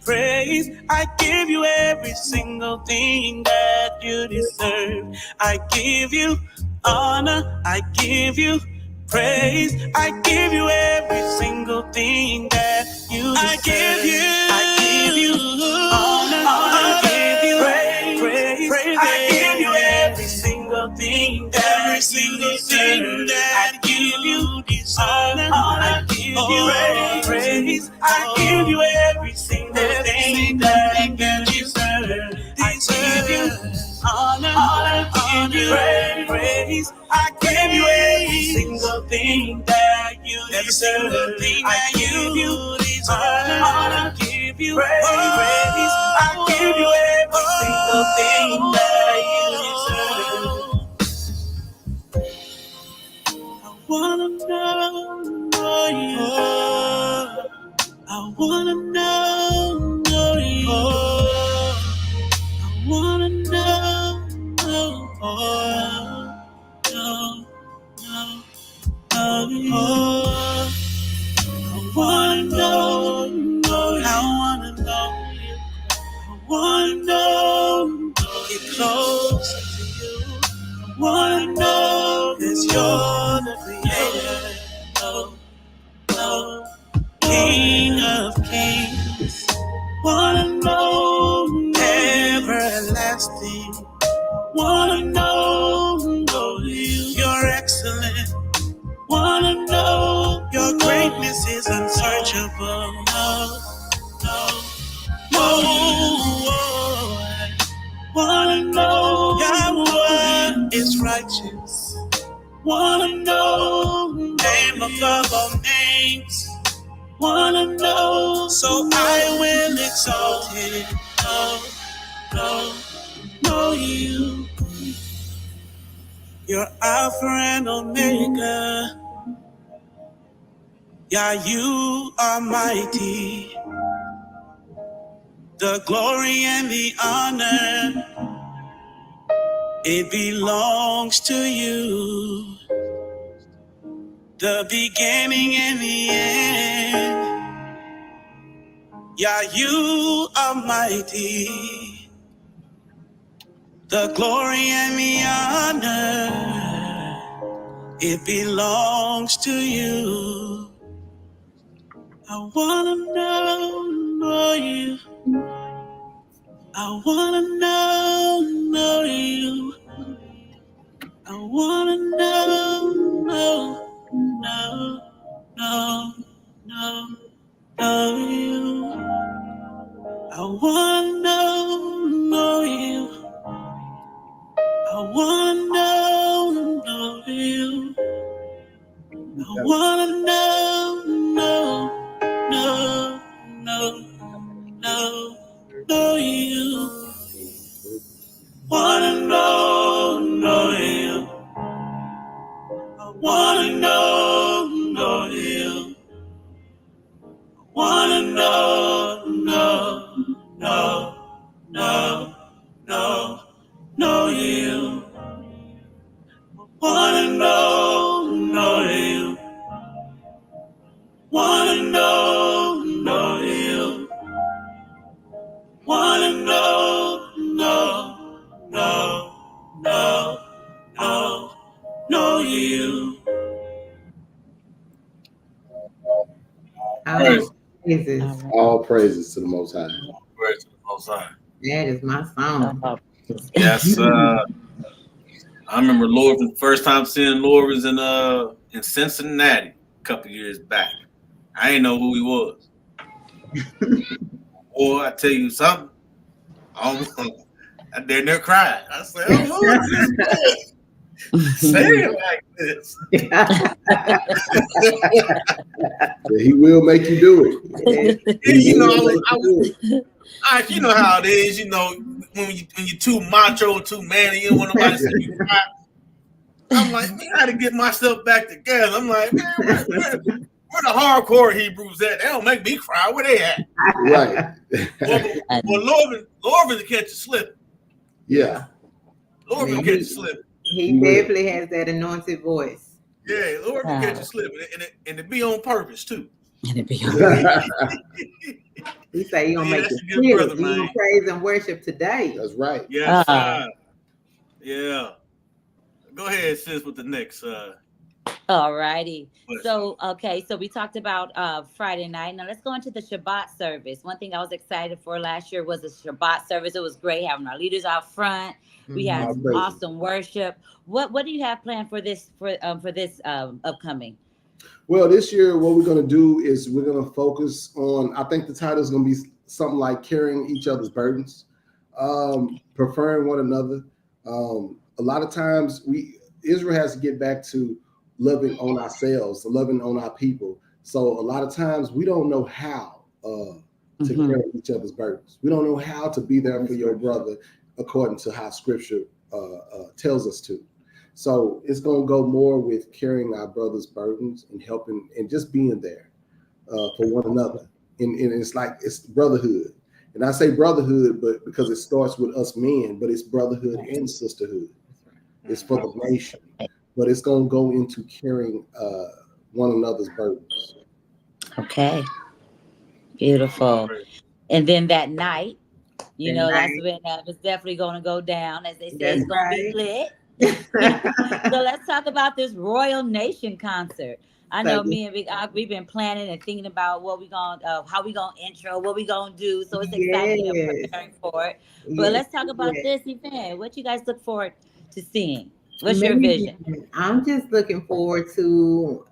praise. I give you every single thing that you deserve. I give you honor. I give you praise. I give you every single thing that you deserve. I give you honor. I give you praise. I give you every single thing that I give you honor. I give you praise. I give you every single thing that you deserve. I give you honor. I give you praise. I give you every single thing that you deserve. I give you honor. I give you praise. I give you every single thing that you deserve. I wanna know you. I wanna know you. I wanna know you. I wanna know you. I wanna know you. I wanna know, get closer to you. I wanna know that you're the creator. King of kings. Wanna know, everlasting. Wanna know you. You're excellent. Wanna know your greatness is unsearchable. Wanna know Yahweh is righteous. Wanna know name above all names. Wanna know, so I will exalt him. Know you. You're Alpha and Omega. Yeah, you are mighty. The glory and the honor, it belongs to you. The beginning and the end. Yeah, you are mighty. The glory and the honor, it belongs to you. I wanna know you. I wanna know you. I wanna know you. I wanna know you. I wanna know you. I wanna know you. Wanna know you. I wanna know you. Wanna know you. Wanna know you. Wanna know you. Wanna know you. All praises to the Most High. Praise to the Most High. That is my song. Yes, I remember Lord the first time seeing Lord was in Cincinnati a couple years back. I didn't know who he was. Boy, I tell you something. I dare near cried. I said, "Oh, who is this man? Say it like this." He will make you do it. You know how it is. You know when you're too macho, too manly, you don't want nobody to see you cry. I'm like, man, I got to get myself back together. I'm like, man, where the hardcore Hebrews at? They don't make me cry. Where they at? Right. Well, Lord will catch you slipping. Yeah. Lord will catch you slipping. He definitely has that anointed voice. Yeah, Lord will catch you slipping, and it be on purpose too. And it be on purpose. He say he gonna make you feel it. You gonna praise and worship today. That's right. Yes, yeah. Go ahead, sis, with the next. All righty. So we talked about Friday night. Now let's go into the Shabbat service. One thing I was excited for last year was the Shabbat service. It was great having our leaders out front. We had awesome worship. What do you have planned for this upcoming? Well, this year what we're going to do is we're going to focus on. I think the title is going to be something like carrying each other's burdens, preferring one another. A lot of times Israel has to get back to loving on ourselves, loving on our people. So a lot of times we don't know how to carry each other's burdens. We don't know how to be there for your brother according to how Scripture tells us to. So it's going to go more with carrying our brother's burdens and helping and just being there for one another. And it's like it's brotherhood. And I say brotherhood, but because it starts with us men, but it's brotherhood and sisterhood. It's for the nation, but it's going to go into carrying one another's burdens. Okay. Beautiful. And then that night, that's when it's definitely going to go down. As they say, it's going to be lit. So let's talk about this Royal Nation concert. I know me and Big Og, we've been planning and thinking about what we gonna, how we gonna intro, what we gonna do. So it's exciting and preparing for it. But let's talk about this event. What you guys look forward to seeing? What's your vision? I'm just looking forward to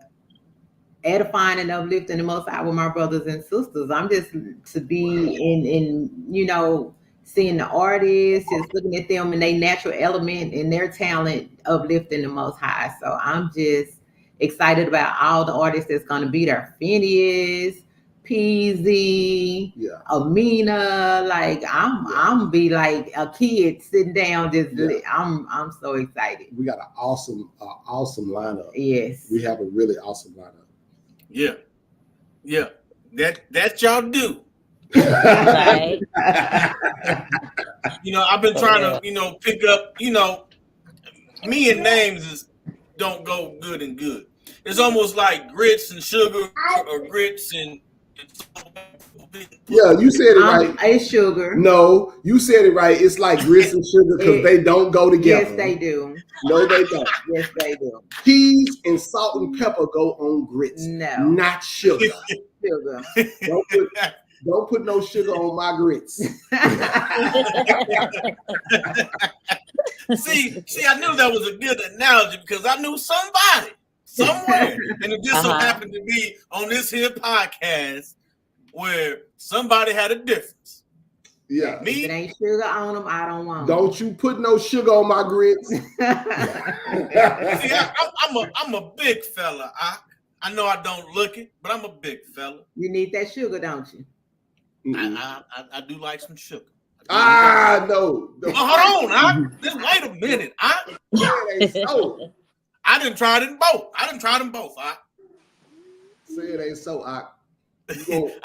edifying and uplifting the Most High with my brothers and sisters. I'm just to be in seeing the artists, just looking at them and their natural element and their talent, uplifting the Most High. So I'm just excited about all the artists that's going to be there. Phineas, Peasy, Amina. Like I'm be like a kid sitting down. I'm so excited. We got an awesome lineup. Yes, we have a really awesome lineup. Yeah. That y'all do. Right. I've been trying to, pick up, me and names don't go good and good. It's almost like grits and sugar or grits and yeah, you said it right. It's sugar. No, you said it right. It's like grits and sugar because they don't go together. Yes, they do. No, they don't. Yes, they do. Peas and salt and pepper go on grits. No, not sugar. Sugar. Don't put no sugar on my grits. See, I knew that was a good analogy because I knew somebody somewhere, and it just so happened to be on this here podcast where somebody had a difference. Yeah, if it ain't sugar on them, I don't want. Don't you put no sugar on my grits. See, I'm a big fella. I know I don't look it, but I'm a big fella. You need that sugar, don't you? I do like some sugar. No. Oh, hold on, just wait a minute. I done tried them both. Say it ain't so. I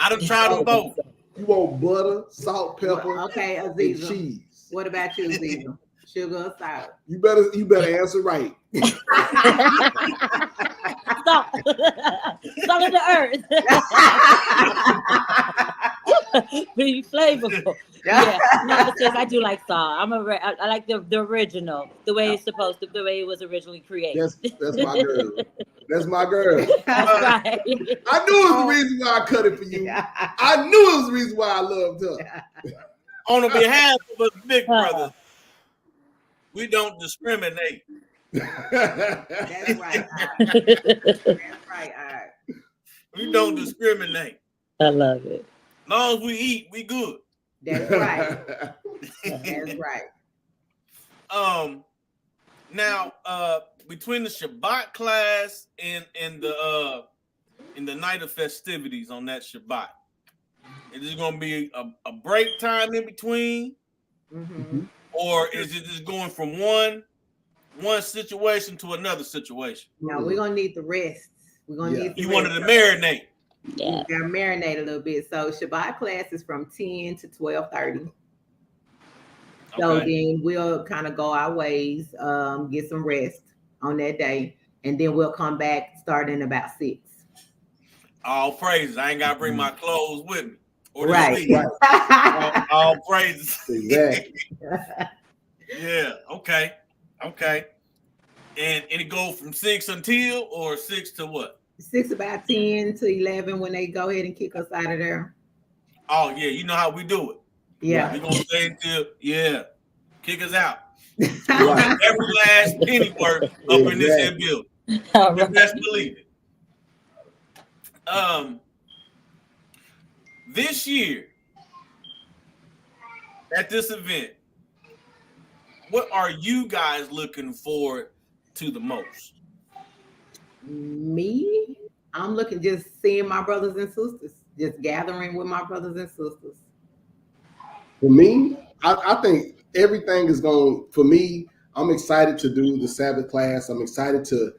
done tried them both. You want butter, salt, pepper, okay, and Aziza. cheese. What about you, Aziza? Sugar or sour? You better answer right. Salt of the earth. Be flavorful. Yeah, no, because I do like salt. I like the original, the way it's supposed to, the way it was originally created. That's my girl. That's my girl. That's right. I knew it was the reason why I cut it for you. I knew it was the reason why I loved her. On the behalf of us big brothers, we don't discriminate. That's right. That's right. We don't discriminate. I love it. As long as we eat, we good. That's right. That's right. Now, between the Shabbat class and the night of festivities on that Shabbat, is it going to be a break time in between, or is it just going from one situation to another situation? No, we're gonna need the rest. We're gonna need. You wanted to marinate. Yeah, we gotta marinate a little bit. So Shabbat class is from 10 to 12:30. So then we'll kind of go our ways, get some rest on that day, and then we'll come back starting about 6. All praises. I ain't gotta bring my clothes with me. Right. All praises. Exactly. Yeah. Okay. And it go from 6 until, or 6 to what? 6 about 10 to 11 when they go ahead and kick us out of there. Oh yeah, you know how we do it. Yeah. We're gonna stay until kick us out. Every last penny worth up in this here building. You best believe it. This year at this event, what are you guys looking forward to the most? Me? I'm looking just seeing my brothers and sisters, just gathering with my brothers and sisters. For me, I think everything is going. For me, I'm excited to do the Sabbath class. I'm excited to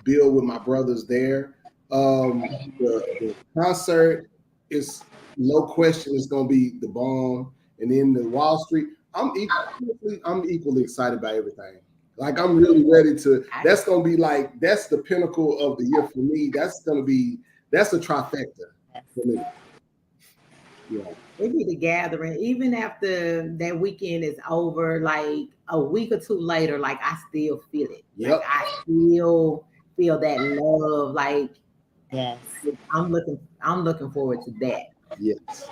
build with my brothers there. The concert is no question it's going to be the bomb, and then the Wall Street. I'm equally excited about everything. Like I'm really ready to. That's going to be like that's the pinnacle of the year for me. That's a trifecta for me. Yeah. It be the gathering, even after that weekend is over, like a week or 2 later, like I still feel it. Yep. Like I still feel that love. Like yes, I'm looking forward to that. Yes.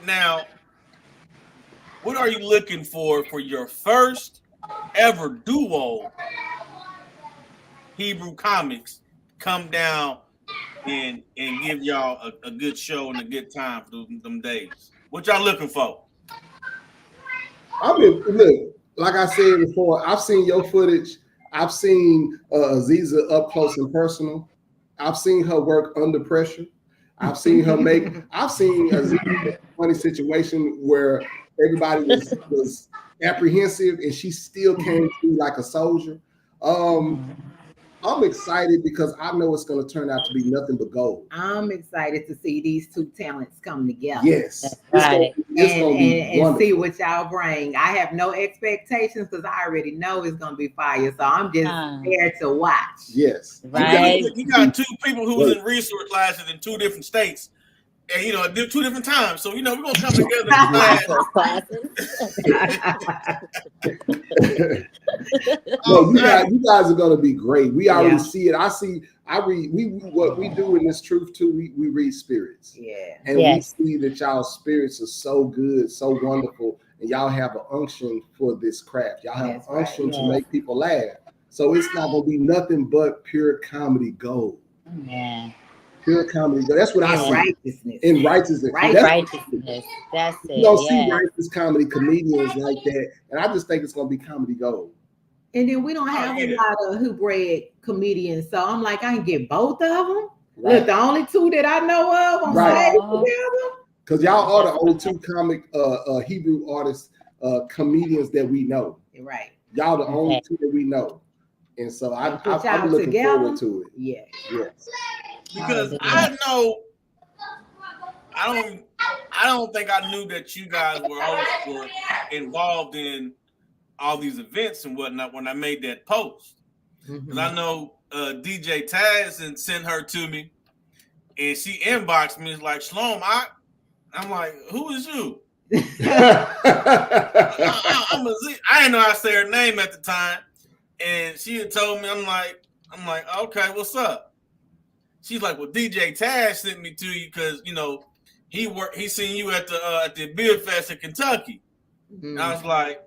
Now, what are you looking for your first ever duo Hebrew comics come down and give y'all a good show and a good time for them days? What y'all looking for? Look, like I said before, I've seen your footage. I've seen Aziza up close and personal. I've seen her work under pressure. I've seen Aziza in a funny situation where everybody was apprehensive and she still came through like a soldier. I'm excited because I know it's going to turn out to be nothing but gold. I'm excited to see these two talents come together. Yes. Right. And see what y'all bring. I have no expectations because I already know it's going to be fire. So I'm just there to watch. Yes. Right. You got two people who was in resource classes in 2 different states. And, 2 different times. So, we're going to come together in class. No, you guys are going to be great. We already see it. I read, what we do in this truth too, we read spirits. Yeah. And we see that y'all spirits are so good, so wonderful. And y'all have an unction for this craft. Y'all have an unction to make people laugh. So it's not going to be nothing but pure comedy gold. Yeah. Pure comedy. That's what I see. Righteousness. In righteousness. Righteousness. That's it. You don't see righteous comedy comedians like that. And I just think it's going to be comedy gold. And then we don't have a lot of who-bred comedians. So I'm like, I can get both of them. Right. Look, the only 2 that I know of on stage together. Because y'all are the only 2 comic Hebrew artists, comedians that we know. Right. Y'all the only 2 that we know. And so I'm looking forward to it. Yeah. Yes. Because I know, I don't think I knew that you guys were involved in all these events and whatnot when I made that post. Because I know DJ Taz and sent her to me, and she inboxed me. It's like, Shalom, I'm like, who is you? I'm Aziza. I didn't know how to say her name at the time, and she had told me. I'm like, okay, what's up? She's like, well, DJ Taz sent me to you because he seen you at the Beer Fest in Kentucky. And I was like,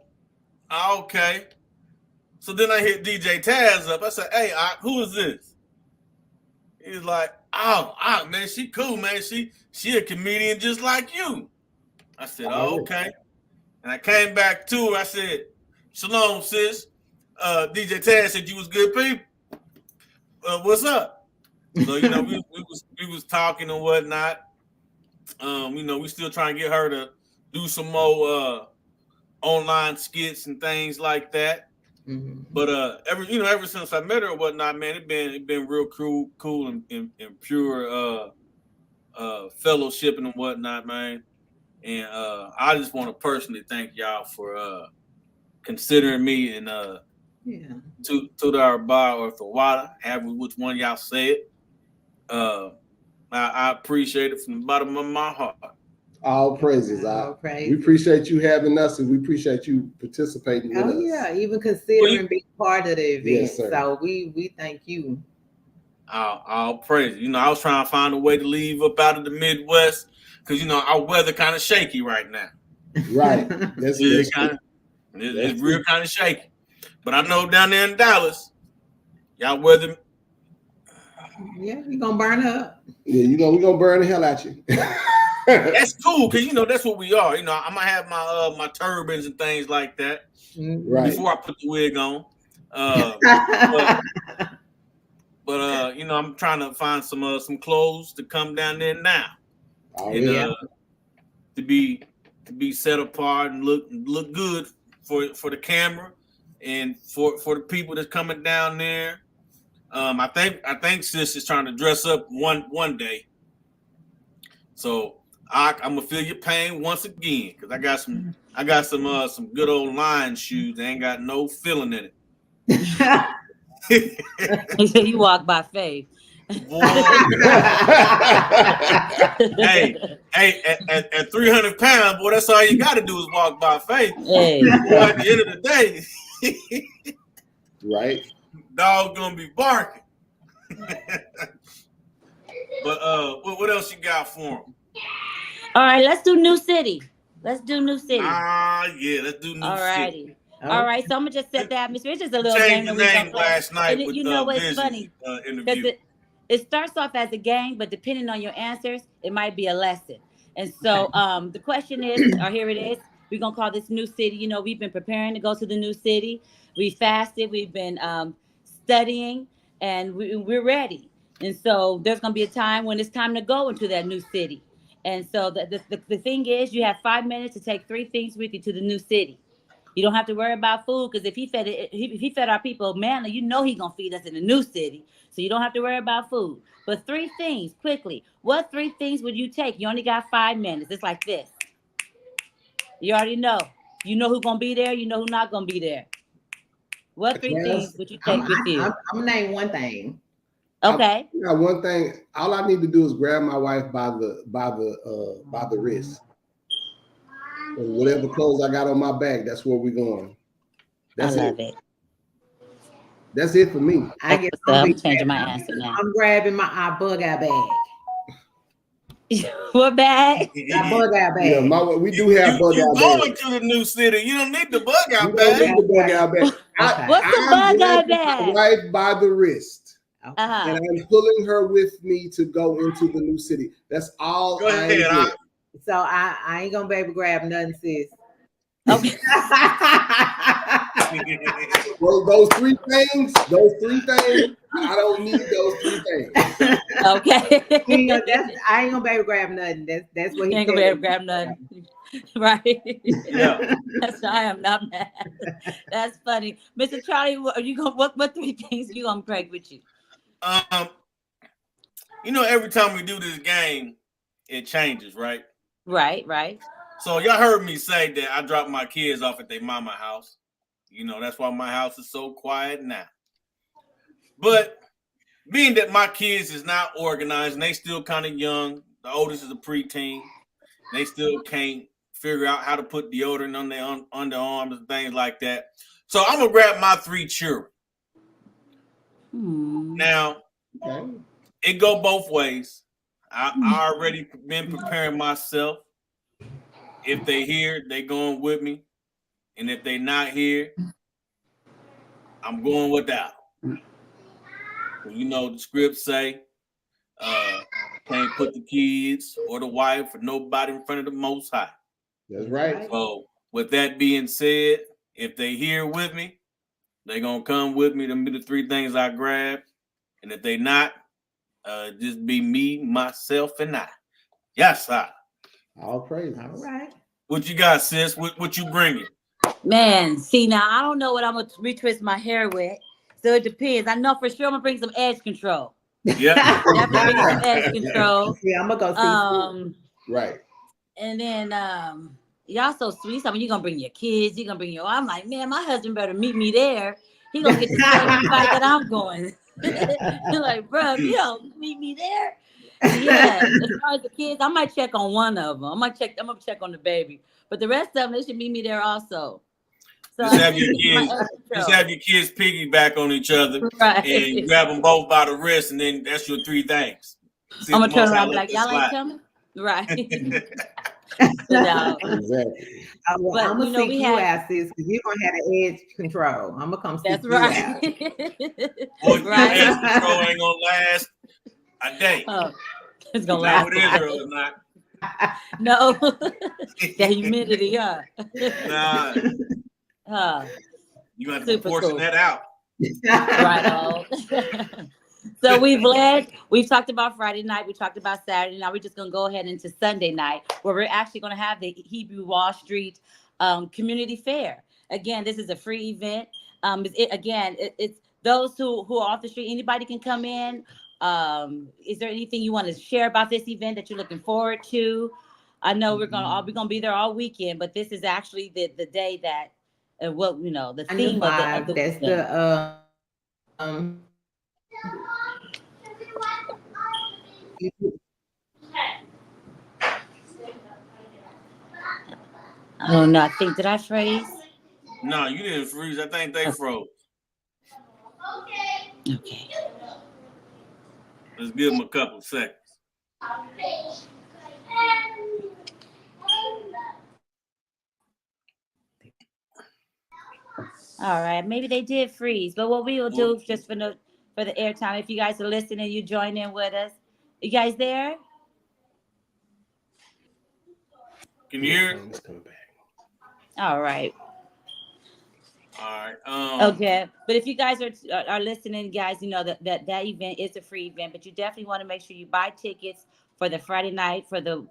okay. So then I hit DJ Taz up. I said, hey, who is this? He was like, oh, man, she cool, man. She a comedian just like you. I said, oh, okay. And I came back to her. I said, shalom, sis. DJ Taz said you was good people. What's up? So, we was talking and whatnot. We still trying to get her to do some more online skits and things like that. But ever since I met her or whatnot, man, it been real cool and pure fellowship and whatnot, man. And I just want to personally thank y'all for considering me and to the Arba or for Wada, however which one y'all say it. I appreciate it from the bottom of my heart. All praises. We appreciate you having us, and we appreciate you participating with us. Yeah, even considering being part of the event. Yes, sir. So we thank you. All praise. I was trying to find a way to leave up out of the Midwest because our weather kind of shaky right now. Right. It's real kind of shaky. But I know down there in Dallas, y'all weather. Yeah, you're gonna burn up. Yeah, we're gonna burn the hell out you. That's cool because that's what we are. I'm gonna have my turbans and things like that before I put the wig on. But I'm trying to find some clothes to come down there now, to be set apart and look good for the camera and for the people that's coming down there. I think sis is trying to dress up one day, so I'm gonna feel your pain once again because I got some good old Lion shoes. They ain't got no feeling in it. He said you walk by faith. hey, at 300 pounds, boy, that's all you got to do is walk by faith. Hey. At the end of the day, right? Dog gonna be barking. But what else you got for him? All right, let's do New City. Yeah, let's do New City. All righty. All right, so I'm gonna just set the atmosphere. It's just a little game that we name last night. And you know what's funny? Because it starts off as a game, but depending on your answers, it might be a lesson. And so the question is, or here it is: we're gonna call this new city. You know, we've been preparing to go to the new city. We fasted. We've been studying, and we're ready. And so there's gonna be a time when it's time to go into that new city. And so the thing is, you have 5 minutes to take 3 things with you to the new city. You don't have to worry about food, because if he fed our people manna, you know he gonna feed us in the new city. So you don't have to worry about food. But 3 things quickly. What 3 things would you take? You only got 5 minutes. It's like this. You already know. You know who's gonna be there. You know who's not gonna be there. What 3 things would you take with you? I'm gonna name one thing. Okay. Yeah, one thing. All I need to do is grab my wife by the wrist. And whatever clothes I got on my back, that's where we're going. That's I love it. That's it for me. I guess I'm changing my answer now. I'm grabbing my bug out bag. What bag? My bug out bag. Yeah, we do have bug out bags. You're going to the new city. You don't need the bug out You bag. don't need the bug out bag. Okay. What's the bug out bag? My wife by the wrist. Uh-huh. And I'm pulling her with me to go into the new city. That's all. Go ahead. So I ain't gonna be able to grab nothing, sis. Okay. Well, those three things, I don't need those 3 things. Okay. You know, I ain't gonna be able to grab nothing. That's what he ain't gonna be able to grab nothing. Right. Yeah. I am not mad. That's funny. Mr. Charlie, what 3 things you gonna break with you? You know, every time we do this game, it changes, right? Right. So y'all heard me say that I dropped my kids off at their mama house. You know, that's why my house is so quiet now. But being that my kids is not organized and they still kind of young, the oldest is a preteen, they still can't figure out how to put deodorant on their underarms and things like that. So I'm gonna grab my 3 children. Now, it go both ways. I already been preparing myself. If they here, they going with me. And if they not here, I'm going without. You know, the script say, can't put the kids or the wife or nobody in front of the Most High. That's right. So with that being said, if they here with me, they gonna come with me. Them be the 3 things I grab. And if they not, just be me, myself, and I. Yes, sir. All praise. All right. What you got, sis? What you bringing? Man, see, now I don't know what I'm gonna retwist my hair with, so it depends. I know for sure I'm gonna bring some edge control. Yeah, definitely bring some edge control. Yeah, I'm gonna go see. Right. And then y'all so sweet. I mean, you're gonna bring your kids. You're gonna bring your. I'm like, man, my husband better meet me there. He gonna get the same fight that I'm going. You're like, bro, you don't meet me there. Yeah, as far as the kids, I might check on one of them. I'm gonna check on the baby, but the rest of them, they should meet me there also. So just have your kids piggyback on each other, right, and grab them both by the wrist, and then that's your 3 things. See, I'm gonna turn around and be like, y'all ain't coming, right? No. Exactly. But I'm gonna see you out, sis, because you're gonna have the edge control. I'm gonna come see you out. Well, right. Edge control ain't gonna last a day. Oh, it's gonna last. With Israel or not? No, the humidity, huh? Nah. You have to portion that out. Right on. So we've talked about Friday night, we talked about Saturday. Now we're just gonna go ahead into Sunday night, where we're actually gonna have the Hebrew Wall Street community fair. Again, this is a free event. It's those who are off the street. Anybody can come in. Is there anything you want to share about this event that you're looking forward to? I know we're gonna be there all weekend, but this is actually the day that the theme of the that's the Oh no, did I freeze? No, you didn't freeze. I think they froze. Okay. Let's give them a couple seconds. All right, maybe they did freeze, but what we will do just for the airtime, if you guys are listening, you join in with us. You guys there? Can you hear? All right. All right. Okay, but if you guys are listening, guys, you know that event is a free event, but you definitely want to make sure you buy tickets for the Friday night for the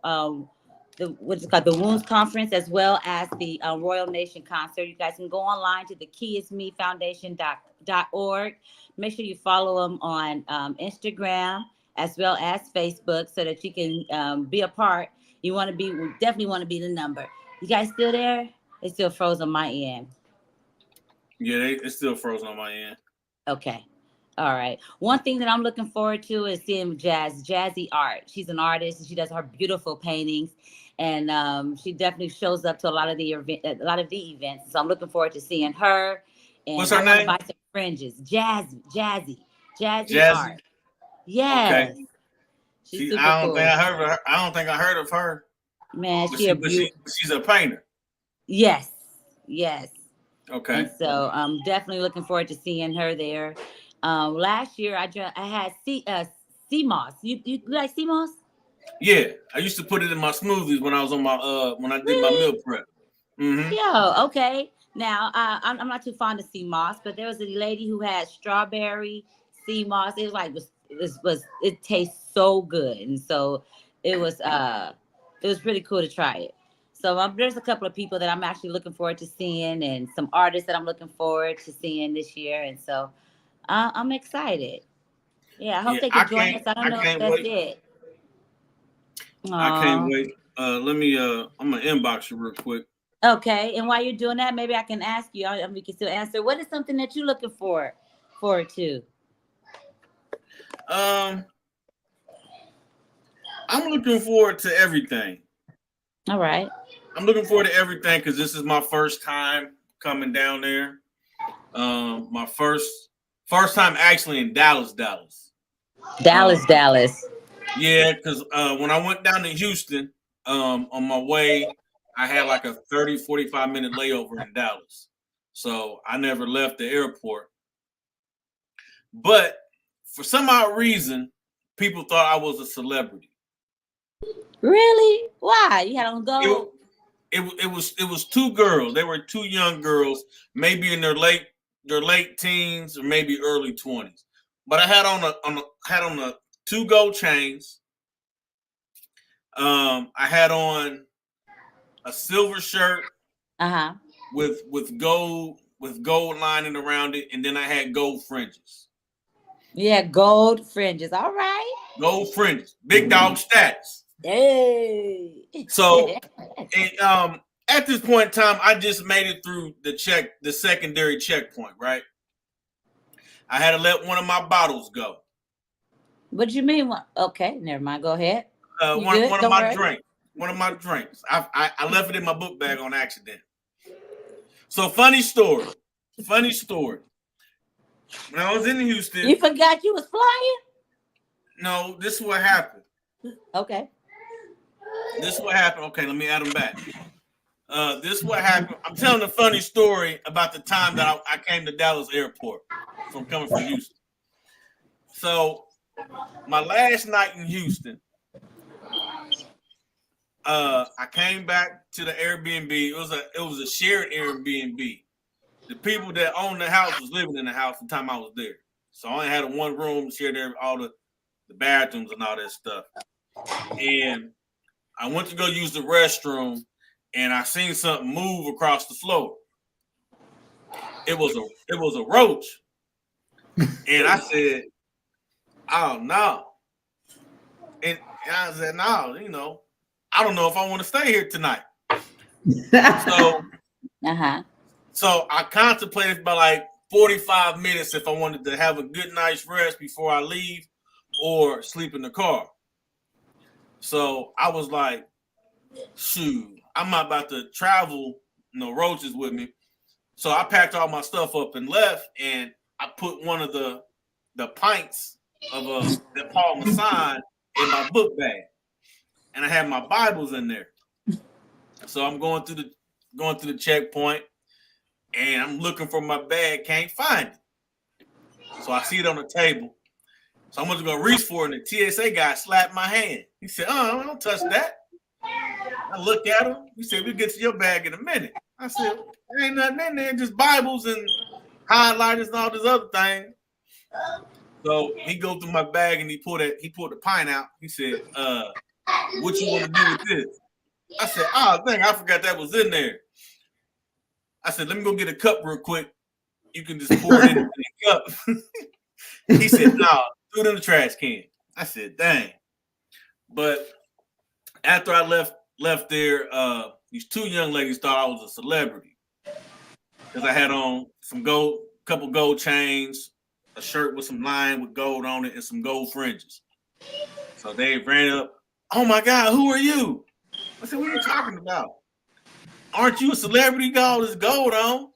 what's it called, the Wounds Conference, as well as the Royal Nation concert. You guys can go online to the keyismefoundation.org. Make sure you follow them on Instagram as well as Facebook, so that you can be a part. You want to be, definitely want to be the number. You guys still there? It's still frozen on my end. Yeah, it's still frozen on my end. Okay. All right. One thing that I'm looking forward to is seeing Jazzy art. She's an artist and she does her beautiful paintings, and she definitely shows up to a lot of the events. So I'm looking forward to seeing her. And what's her I name? want to buy some fringes. Jazzy art. Yes. Okay. She's super I don't cool. think I heard of her. I don't think I heard of her. Man, she's a painter. Yes. Okay. And so I'm definitely looking forward to seeing her there. Last year I had sea moss. You like sea moss? Yeah, I used to put it in my smoothies when I was on my when I did my meal prep. Mm-hmm. Yo, okay. Now I'm not too fond of sea moss, but there was a lady who had strawberry sea moss. It was like it tastes so good, and so it was pretty cool to try it. So there's a couple of people that I'm actually looking forward to seeing, and some artists that I'm looking forward to seeing this year, and so I'm excited. Yeah, I hope they can join us. I don't know if that's it. I can't wait. Let me. I'm gonna inbox you real quick. Okay, and while you're doing that, maybe I can ask you. We can still answer. What is something that you're looking forward to? I'm looking forward to everything. All right. I'm looking forward to everything because this is my first time coming down there. My first time actually in Dallas. Dallas. Yeah, because when I went down to Houston, on my way, I had like a 30-45 minute layover in Dallas. So I never left the airport. But for some odd reason, people thought I was a celebrity. Really? Why? You had on gold? It was two girls. They were two young girls, maybe in their late teens or maybe early 20s. But I had on a two gold chains. I had on a silver shirt with gold lining around it, and then I had gold fringes. Yeah, gold fringes. All right. Gold fringes. Big dog status. Hey. So and, at this point in time, I just made it through the secondary checkpoint, right? I had to let one of my bottles go. What do you mean? Okay, never mind. Go ahead. One of my drinks. I left it in my book bag on accident. So funny story. When I was in Houston. You forgot you was flying? No, this is what happened. Okay. This is what happened. Okay, let me add them back. This is what happened. I'm telling a funny story about the time that I came to Dallas Airport from coming from Houston. So my last night in Houston, I came back to the Airbnb. It was a shared Airbnb. The people that owned the house was living in the house the time I was there. So I only had one room, shared all the bathrooms and all that stuff. And I went to go use the restroom, and I seen something move across the floor. It was a roach. And I said, oh no. And I said, no, I don't know if I want to stay here tonight. So I contemplated by like 45 minutes if I wanted to have a good night's rest before I leave or sleep in the car. So I was like, shoot, I'm not about to travel, roaches with me. So I packed all my stuff up and left, and I put one of the pints of the Parmesan in my book bag, and I had my Bibles in there. So I'm going through the checkpoint, and I'm looking for my bag, can't find it. So I see it on the table. So I'm just gonna reach for it, and the TSA guy slapped my hand. He said, "Oh, don't touch that." I look at him. He said, "We'll get to your bag in a minute." I said, "There ain't nothing in there, just Bibles and highlighters and all this other thing." So he go through my bag and he pulled the pint out. He said, "What you want to do with this?" I said, "Oh, dang, I forgot that was in there." I said, "Let me go get a cup real quick. You can just pour it in the cup." He said, "No, threw it in the trash can." I said, "Dang." But after I left there, these two young ladies thought I was a celebrity because I had on couple gold chains, a shirt with some line with gold on it, and some gold fringes. So they ran up. "Oh my God, who are you?" I said, "What are you talking about? Aren't you a celebrity? Got all this gold on."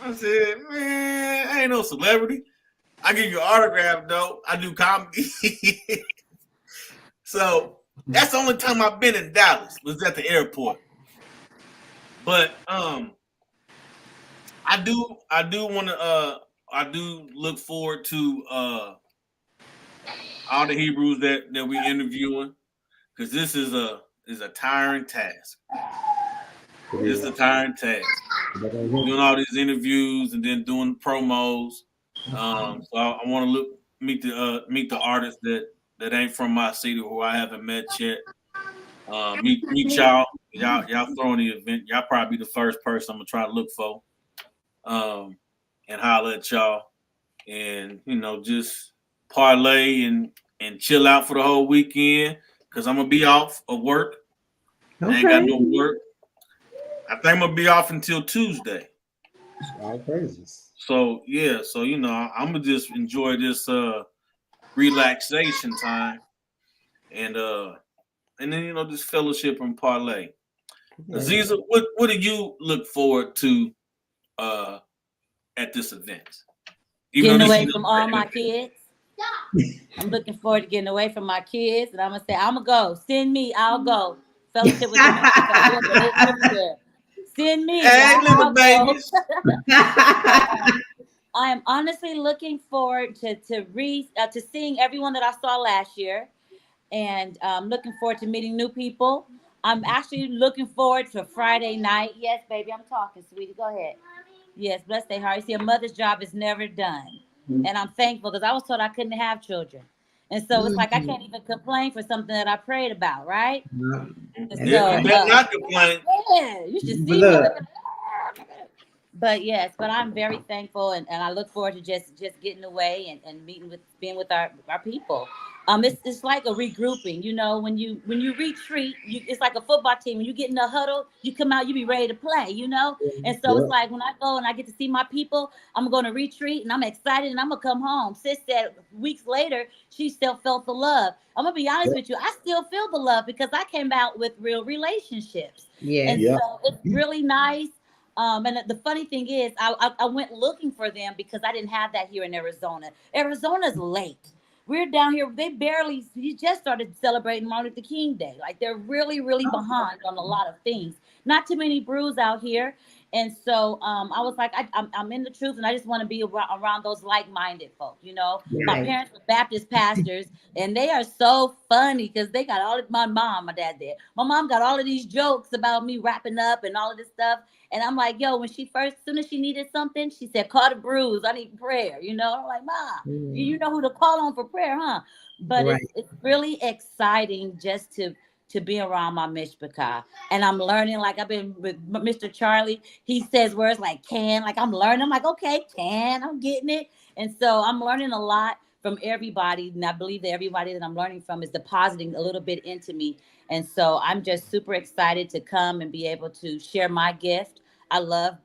I said, "Man, I ain't no celebrity. I give you an autograph though. I do comedy." So that's the only time I've been in Dallas, was at the airport. But I do want to I do look forward to all the Hebrews that we interviewing, because this is a tiring task. This is a tiring task. Doing all these interviews and then doing promos. So I want to meet the artists that ain't from my city, who I haven't met yet. Meet y'all. Y'all throwing the event. Y'all probably the first person I'm gonna try to look for. And holler at y'all, and just parlay and chill out for the whole weekend, because I'm gonna be off of work. Okay. I ain't got no work. I think I'm gonna be off until Tuesday. All praises. So yeah, I'm gonna just enjoy this relaxation time, and then just fellowship and parlay. Okay. Aziza, what do you look forward to at this event? Getting away from all my kids. I'm looking forward to getting away from my kids, and I'm gonna say, I'm gonna go. Send me, I'll go. Fellowship with them. Send me. Hey, little babies. I am honestly looking forward to seeing everyone that I saw last year, and looking forward to meeting new people. I'm actually looking forward to Friday night. Yes, baby, I'm talking, sweetie. Go ahead. Yes, bless their heart. You see, a mother's job is never done. Mm-hmm. And I'm thankful, because I was told I couldn't have children. And so it's like I can't even complain for something that I prayed about, right? Mm-hmm. So, you better not complain. Yeah, you should see me. But yes, I'm very thankful, and I look forward to just getting away and being with our people. It's like a regrouping, when you retreat, it's like a football team. When you get in the huddle, you come out, you be ready to play, And so it's like when I go and I get to see my people, I'm going to retreat and I'm excited and I'm going to come home. Sis said weeks later, she still felt the love. I'm going to be honest with you. I still feel the love because I came out with real relationships. Yeah. And so it's really nice. And the funny thing is, I went looking for them because I didn't have that here in Arizona. Arizona's late. We're down here. You just started celebrating Martin Luther King Day. Like, they're really, really behind on a lot of things. Not too many brews out here. And so I was like, I'm in the truth, and I just want to be around those like-minded folk, Right. My parents were Baptist pastors, and they are so funny because they got my dad did. My mom got all of these jokes about me wrapping up and all of this stuff. And I'm like, yo, as soon as she needed something, she said, call the brews. I need prayer, I'm like, Mom, you know who to call on for prayer, huh? But right. it's really exciting just to be around my mishpachah. And I'm learning, like I've been with Mr. Charlie. He says words like can, like I'm learning. I'm like, okay, can, I'm getting it. And so I'm learning a lot from everybody. And I believe that everybody that I'm learning from is depositing a little bit into me. And so I'm just super excited to come and be able to share my gift. I love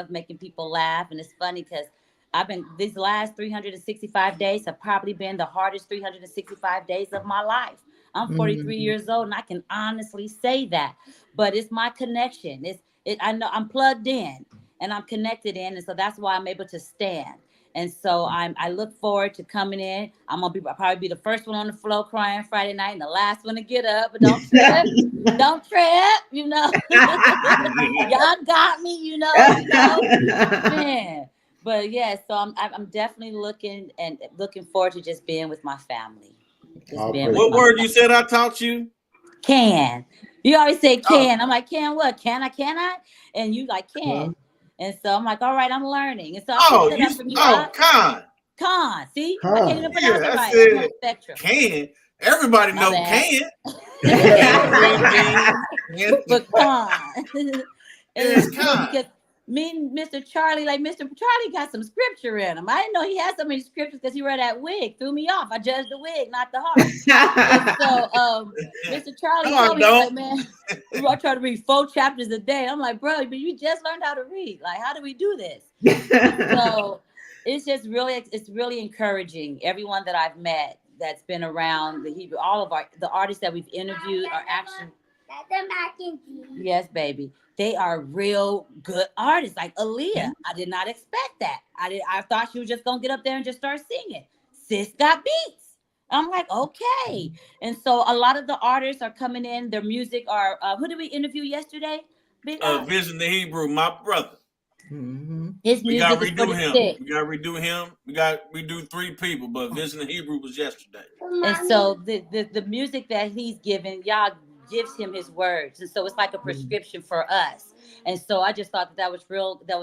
making people laugh. And it's funny because these last 365 days have probably been the hardest 365 days of my life. I'm 43 years old, and I can honestly say that. But it's my connection. I know I'm plugged in and I'm connected in, and so that's why I'm able to stand. And so I look forward to coming in. I'll probably be the first one on the floor crying Friday night, and the last one to get up. But don't trip, don't trip. Y'all got me. Man. But yeah, so I'm definitely looking forward to just being with my family. What word you said I taught you? Can. You always say can. I'm like, can what? Can I? And you like, can. And so I'm like, all right, I'm learning. And so I picked it up from you. Con. See? I can't even pronounce it right. I'm on spectrum. Can. Everybody know can. But con. It's con. Because me and Mr. Charlie, like Mr. Charlie got some scripture in him. I didn't know he had so many scriptures because he read that wig. Threw me off. I judged the wig, not the heart. And so Mr. Charlie told me, like, man, I try to read 4 chapters a day. I'm like, bro, but you just learned how to read. Like, how do we do this? So it's just really encouraging. Everyone that I've met that's been around the Hebrew, all of the artists that we've interviewed are actually, yes, baby. They are real good artists, like Aaliyah. I did not expect that. I thought she was just gonna get up there and just start singing. Sis got beats. I'm like, okay. And so a lot of the artists are coming in. Their music are. Who did we interview yesterday? Vision the Hebrew, my brother. Mm-hmm. His music we gotta is redo him. Sick. We gotta redo him. We got redo 3 people, but Vision the Hebrew was yesterday. And so the music that he's given, y'all gives him his words, and so it's like a prescription for us. And so I just thought that was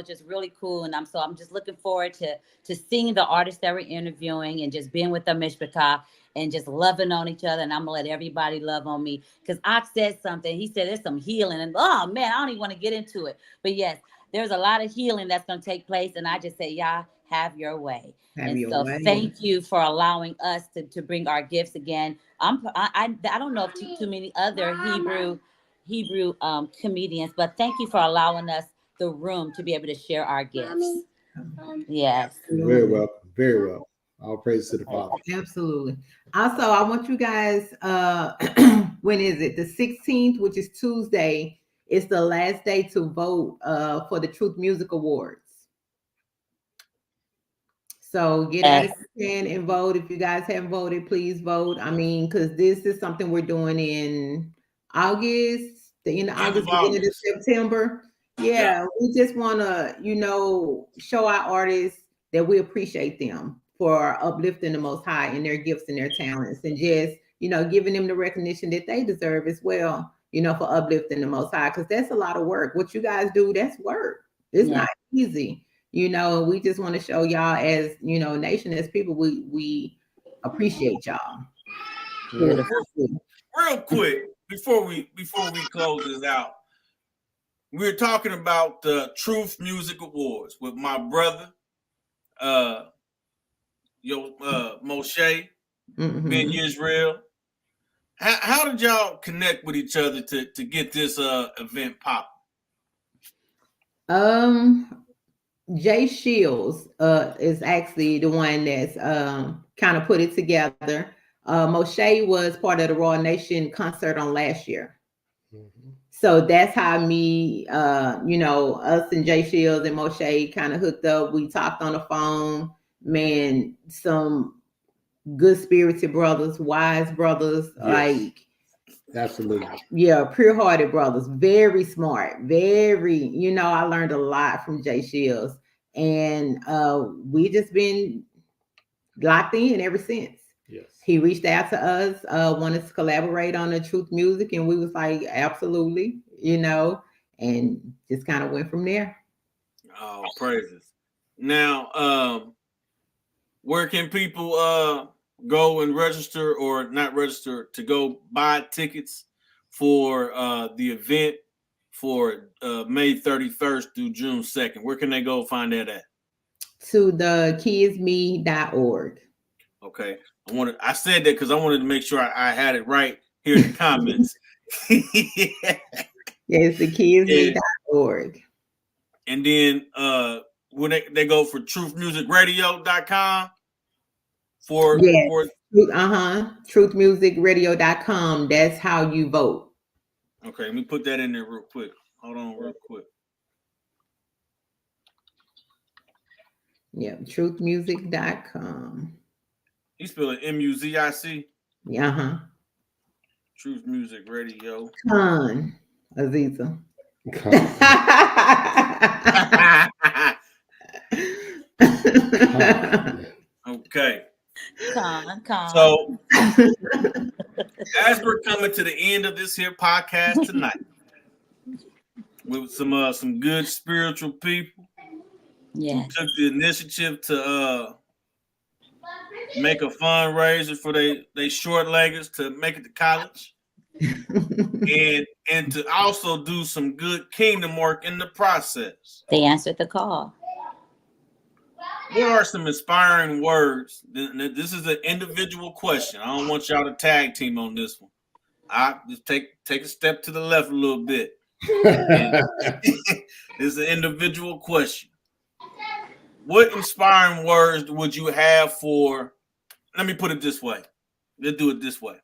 just really cool. And I'm just looking forward to seeing the artists that we're interviewing and just being with the Mishpachah and just loving on each other. And I'm gonna let everybody love on me because I said something. He said there's some healing, and oh man, I don't even want to get into it. But yes, there's a lot of healing that's gonna take place, and I just say, y'all have your way. Thank you for allowing us to bring our gifts again. I don't know of too many other Hebrew comedians, but thank you for allowing us the room to be able to share our gifts. Yes. Very welcome. Very welcome. All praise to the Father. Absolutely. Also, I want you guys, when is it? The 16th, which is Tuesday, is the last day to vote for the Truth Music Awards. So get out of your pen and vote. If you guys haven't voted, please vote. I mean, because this is something we're doing in August, the end of August, beginning of September. Yeah, we just want to, show our artists that we appreciate them for uplifting the Most High and their gifts and their talents, and just, giving them the recognition that they deserve as well, for uplifting the Most High, because that's a lot of work. What you guys do, that's work. It's not easy. We just want to show y'all as, nation, as people, we appreciate y'all. Real quick, before we close this out, we're talking about the Truth Music Awards with my brother, Moshe, Ben Israel. How did y'all connect with each other to get this event popping? Jay Shields is actually the one that's kind of put it together. Moshe was part of the Royal Nation concert on last year. So that's how us and Jay Shields and Moshe kind of hooked up. We talked on the phone, man, some good spirited brothers, wise brothers, like absolutely. Yeah, pure-hearted brothers, very smart, very, I learned a lot from Jay Shields, and we just been locked in ever since. Yes. He reached out to us, wanted to collaborate on the Truth Music, and we was like, absolutely, and just kind of went from there. Oh, praises. Now, where can people go and register, or not register, to go buy tickets for the event for May 31st through June 2nd? Where can they go find that at? To the kidsme.org. Okay. I said that because I wanted to make sure I had it right here in the comments. Yes, the kidsme.org. And then when they go for truthmusicradio.com truthmusicradio.com. That's how you vote. Okay, let me put that in there real quick. Hold on real quick. Yeah, truthmusic.com. You spell it MUZIC? Uh-huh. Truth Music Radio. Con, Aziza. Okay. Con. So as we're coming to the end of this here podcast tonight, with some good spiritual people, who took the initiative to make a fundraiser for they short leggers to make it to college, and to also do some good kingdom work in the process. They answered the call. What are some inspiring words? This is an individual question. I don't want y'all to tag team on this one. I just take a step to the left a little bit. It's an individual question. What inspiring words would you have for? Let me put it this way. Let's do it this way.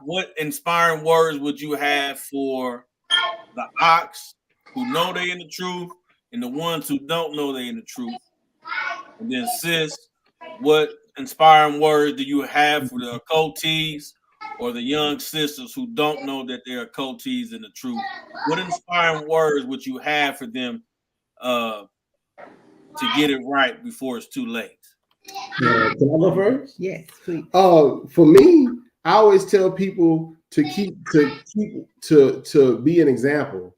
What inspiring words would you have for the ox who know they in the truth and the ones who don't know they in the truth? And then, sis, what inspiring words do you have for the occultees or the young sisters who don't know that they're occultees in the truth? What inspiring words would you have for them to get it right before it's too late? Can I go first? Yes, please. For me, I always tell people to be an example.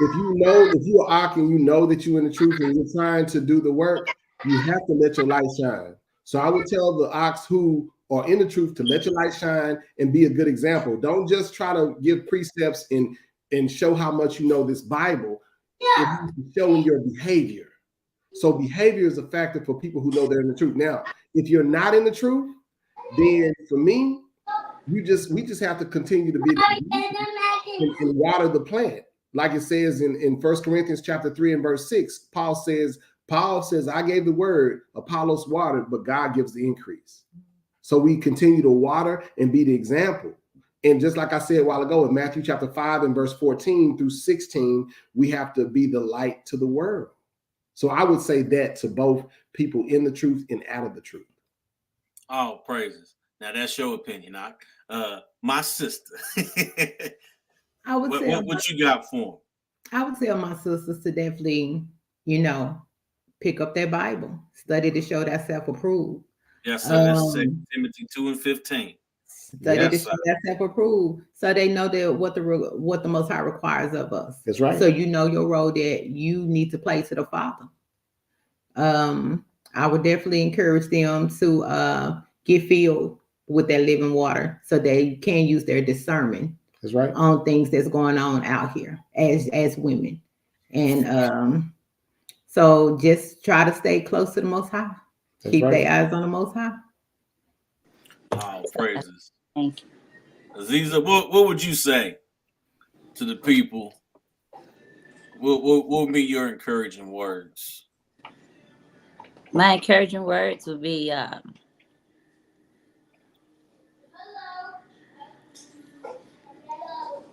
If you're Ak and you know that you're in the truth and you're trying to do the work, you have to let your light shine. So I would tell the Ox who are in the truth to let your light shine and be a good example. Don't just try to give precepts and show how much you know this Bible. Yeah. It's showing your behavior. So behavior is a factor for people who know they're in the truth. Now, if you're not in the truth, then for me, we just have to continue to be and water the plant. Like it says in 1 Corinthians chapter 3 and verse 6, Paul says, I gave the word, Apollos watered, but God gives the increase. So we continue to water and be the example. And just like I said a while ago, in Matthew chapter 5 and verse 14 through 16, we have to be the light to the world. So I would say that to both people in the truth and out of the truth. Oh, praises. Now that's your opinion. My sister. I would say what you got for them? I would tell my sisters to definitely, pick up their Bible, study to show thyself approved. Yes, sir. That's 2 Timothy 2 and 15. Study to show thyself approved, so they know that what the Most High requires of us. That's right. So you know your role that you need to play to the Father. I would definitely encourage them to get filled with that living water, so they can use their discernment. That's right. On things that's going on out here as women, and so just try to stay close to the Most High. That's Keep right. their eyes on the Most High. Oh, praises. Thank you. Aziza, what would you say to the people? What would be your encouraging words? My encouraging words would be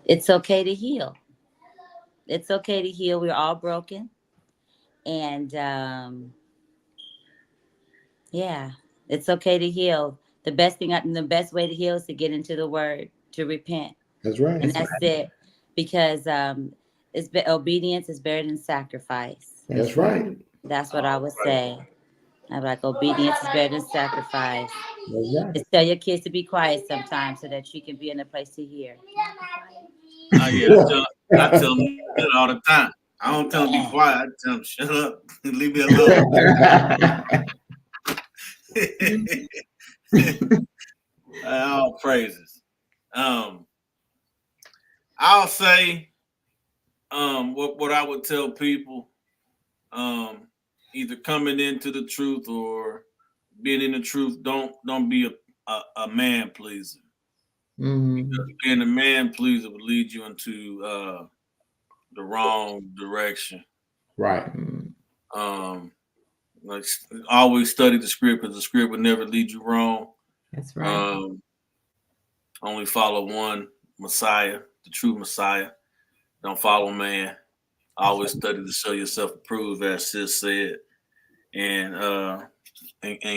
it's okay to heal. It's okay to heal. We're all broken. And it's okay to heal. The best way to heal is to get into the word, to repent. That's right. And that's it. Because obedience is better than sacrifice. That's right. That's what I would say. I'm like, obedience is better than sacrifice. That's right. Just tell your kids to be quiet sometimes so that you can be in a place to hear. I tell them all the time. I don't tell them be quiet. I tell them shut up and leave me alone. All praises. I'll say what I would tell people, either coming into the truth or being in the truth, don't be a man pleaser. Mm-hmm. Because being a man pleaser would lead you into the wrong direction. Right. Like always study the script, because the script would never lead you wrong. That's right. Only follow one Messiah, the true Messiah. Don't follow man. Always study to show yourself approved, as sis said, and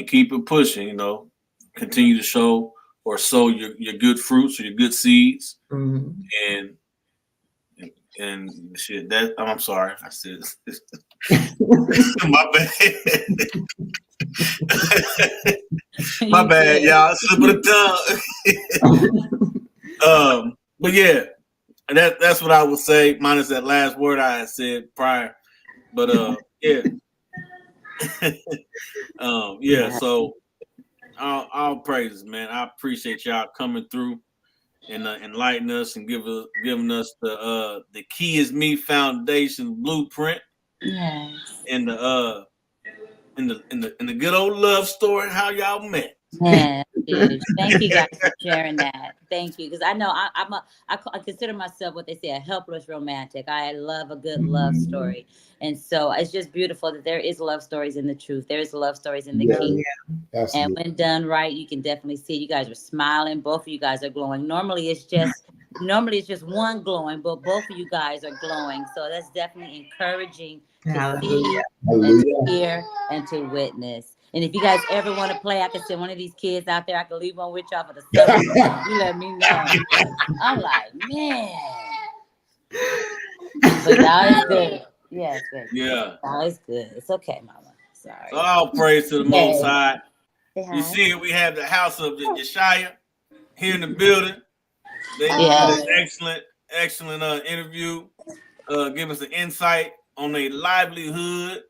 keep it pushing. Continue to show or sow your good fruits or your good seeds, Mm-hmm. and shit. That I'm sorry, I said my bad. My bad, y'all. Slip of the tongue. But yeah, that's what I would say, minus that last word I had said prior. But yeah. Yeah, so all praises, man. I appreciate y'all coming through and enlightening us and giving us the Key Is Me Foundation blueprint. Yes. And the good old love story how y'all met. Yeah, huge. Thank you guys for sharing that. Thank you, because I know I consider myself what they say a helpless romantic. I love a good love story, and so it's just beautiful that there is love stories in the truth. There is love stories in the Key, and when done right, you can definitely see you guys are smiling. Both of you guys are glowing. Normally it's just one glowing, but both of you guys are glowing. So that's definitely encouraging to see and to hear and to witness. And if you guys ever want to play, I can send one of these kids out there. I can leave one with y'all for the summer. You let me know. I'm like, man. But y'all is good. Yes, baby. Yeah. Y'all is good. It's okay, mama. Sorry. So all praise to the Most High. You see it, we have the House of Shi'Yah here in the building. They did an excellent interview. Give us an insight on their livelihood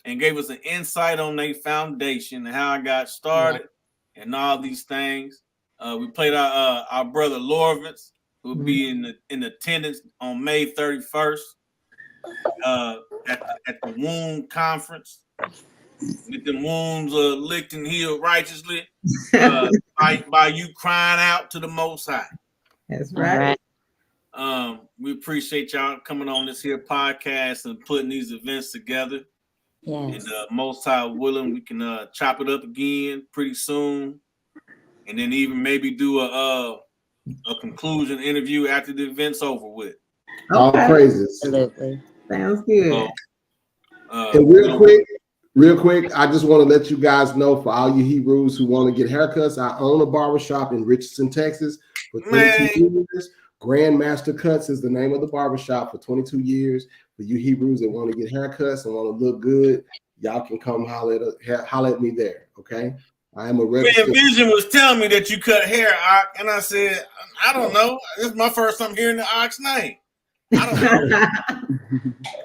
and gave us an insight on their foundation and how I got started and all these things. We played our brother Lorvitz, who will be in attendance on May 31st at the Wound Conference. With the wounds licked and healed righteously by you crying out to the Most High. That's right. We appreciate y'all coming on this here podcast and putting these events together. Yes. And Most High willing, we can chop it up again pretty soon, and then even maybe do a conclusion interview after the event's over with. All praises. Absolutely. Sounds good. And real quick, I just want to let you guys know, for all you Hebrews who want to get haircuts, I own a barbershop in Richardson, Texas for 22 years. Grandmaster Cuts is the name of the barbershop for 22 years. For you Hebrews that want to get haircuts and want to look good, y'all can come holler at me there, okay? I am a registered. Man, Vision was telling me that you cut hair, Ock, and I said, I don't know. This is my first time hearing the Ock's name. I don't know.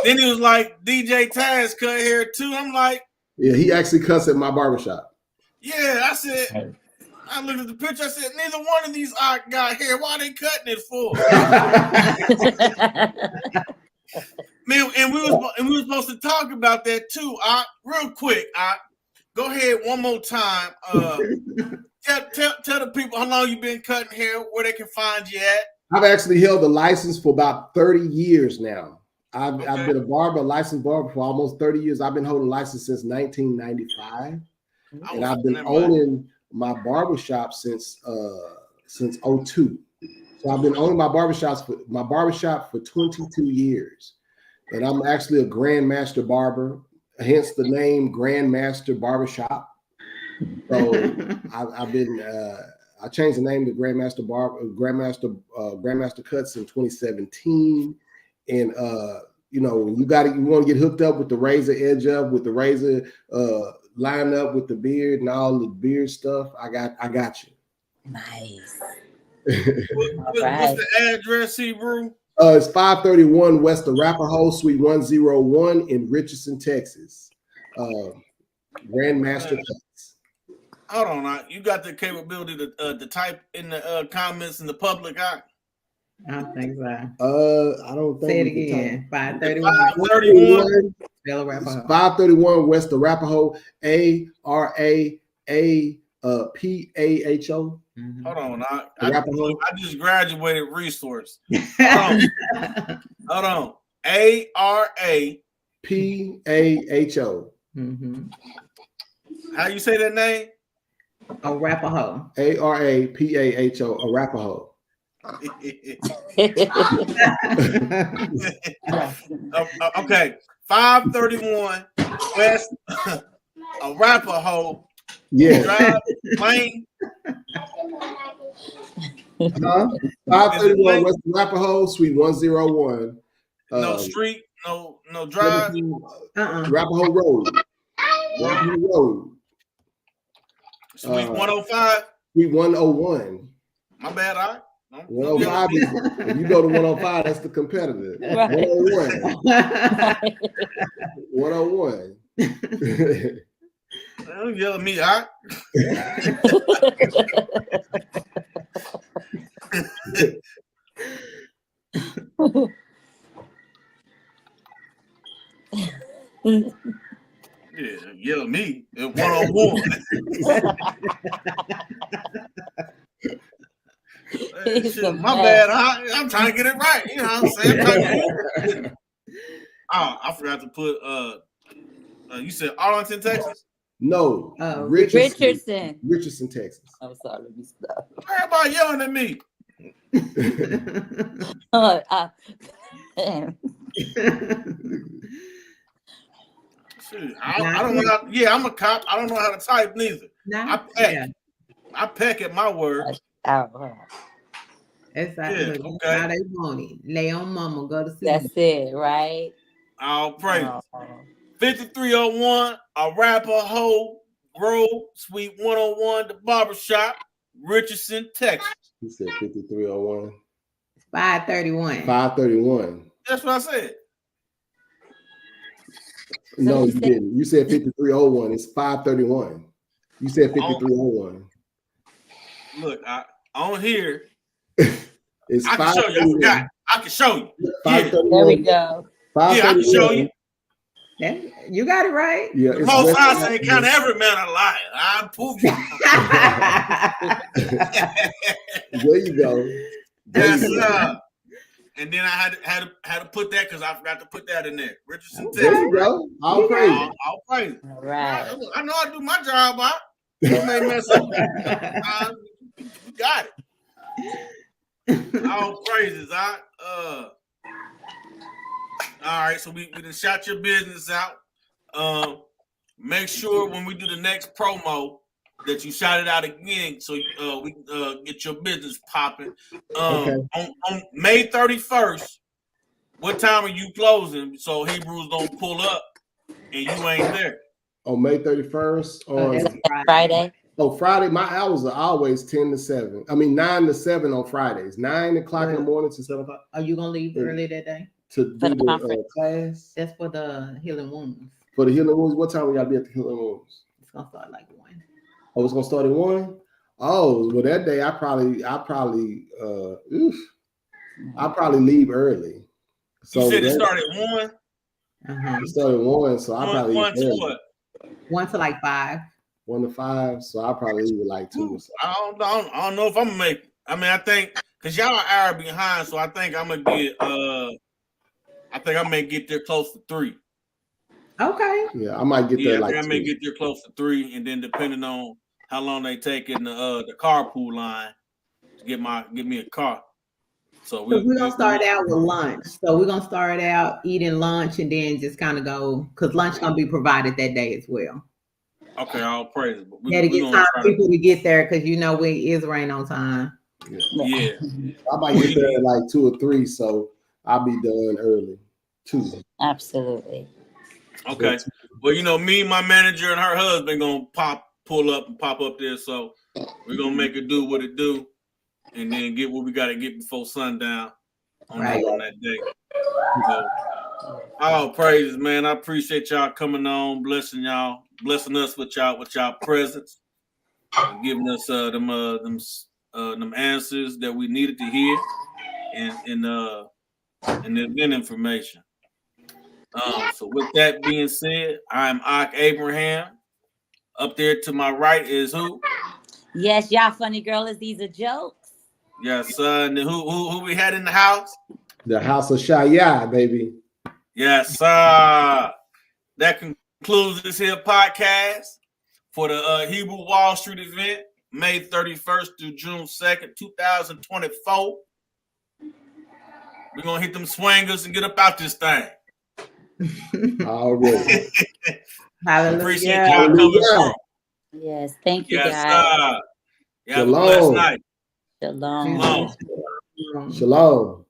Then he was like, DJ Taz cut hair too. I'm like, yeah, he actually cuts at my barbershop. Yeah, I said, I looked at the picture. I said, neither one of these got hair. Why are they cutting it for? Man, and we were supposed to talk about that too. Real quick, go ahead one more time. Tell the people how long you've been cutting hair, where they can find you at. I've actually held the license for about 30 years now. I've been a licensed barber for almost 30 years. I've been holding a license since 1995, and I've been owning my barbershop since 2002. So I've been owning my barbershop for 22 years, and I'm actually a Grandmaster barber, hence the name Grandmaster Barbershop. So I changed the name to Grandmaster Cuts in 2017, and you want to get hooked up with the razor edge up, with the razor line up with the beard and all the beard stuff. I got you. Nice. What's the address, Hebrew? It's 531 West Arapahoe, Suite 101 in Richardson, Texas. Grandmaster Cuts. Hold on, you got the capability to type in the comments in the public eye? I don't think so. I don't think. Say it again. 531. 531 West Arapahoe. ARAPAHO. Hold on, I just graduated resource. Hold on. ARAPAHO. How you say that name? Arapahoe. ARAPAHO. Arapahoe. Okay, 531 West Arapahoe. Yeah. Drive Lane. 531 West Arapahoe, Suite 101. No street, no drive. Arapahoe Road. Arapahoe Road. Suite 105. Suite 101. My bad, 105 is, if you go to 105, that's the competitor. Right. 101. 101. Don't yell at me, all right? Yeah, yell at me at 101. Shit, my bad. I'm trying to get it right. You know what I'm saying? I forgot to put you said Arlington, Texas? No, Richardson, Texas. I'm sorry, let me stop. Everybody yelling at me. Shoot, I don't know how. Yeah, I'm a cop. I don't know how to type neither. I peck at my word. It's like, yeah, okay. How they want it. Lay on mama, go to sleep. That's it, right? All praise. 5301, a rapper, hoe, Grove, Suite 101, the barbershop, Richardson, Texas. He said 5301. 531. 531. That's what I said. No, you didn't. You said 5301. It's 531. You said 5301. Look, on here. It's I can show you. I forgot. I can show you. Yeah. There we go. Yeah, I can show you. Yeah, you got it right. Yeah, the most I say, count every man a liar. I'll prove you. There you go. Yes, sir. And then I had to put that because I forgot to put that in there. Richardson, Texas. There you go. All praise. All praise. All right. I know I do my job, but you may mess up. You got it. All praises. All right, so we done shot your business out. Make sure when we do the next promo that you shout it out again, so we get your business popping. Okay. On May 31st, what time are you closing? So Hebrews don't pull up and you ain't there. On May 31st on Friday. Oh, Friday. My hours are always 10 to 7. I mean 9 to 7 on Fridays. 9 o'clock in the morning to 7 o'clock. Are you gonna leave early that day? To do the class? That's for the healing wounds. For the healing wounds, what time we gotta be at the healing wounds? It's gonna start like 1. Oh, it's gonna start at 1? Oh, well, that day I probably leave early. So you said it started at 1? It started at 1, so I probably 1 to what? 1 to like 5. 1 to 5, so I probably leave at like 2 or something. I don't know if I'm gonna make it. I mean, I think because y'all are an hour behind, so I think I'm gonna get I think I may get there close to 3. Okay. Yeah, I might get there like I may get there close to 3, and then depending on how long they take in the carpool line to get me a car. So we're gonna start out with lunch. So we're gonna start out eating lunch and then just kind of go because lunch gonna be provided that day as well. Okay, all praise. We gotta get time for people to get there because it's rain on time. Yeah. I might get there at like 2 or 3, so I'll be done early. 2. Absolutely. Okay. Well, me, my manager, and her husband gonna pull up there. So we're gonna make it do what it do, and then get what we gotta get before sundown on that day. So, all praises, man. I appreciate y'all coming on, blessing us with y'all presence, and giving us them answers that we needed to hear, and the event information. So with that being said, I'm Ak Abraham. Up there to my right is who? Yes, y'all funny girl, Aziza Jokes. Yes, sir. And who we had in the house? The House of Shi'Yah, baby. Yes, sir. That concludes this here podcast for the Hebrew Wall Street event, May 31st through June 2nd, 2024. We're gonna hit them swingers and get up out this thing. All right. Hallelujah. Appreciate y'all coming through. Yes, thank you, guys. Have a blessed night. Shalom. Shalom.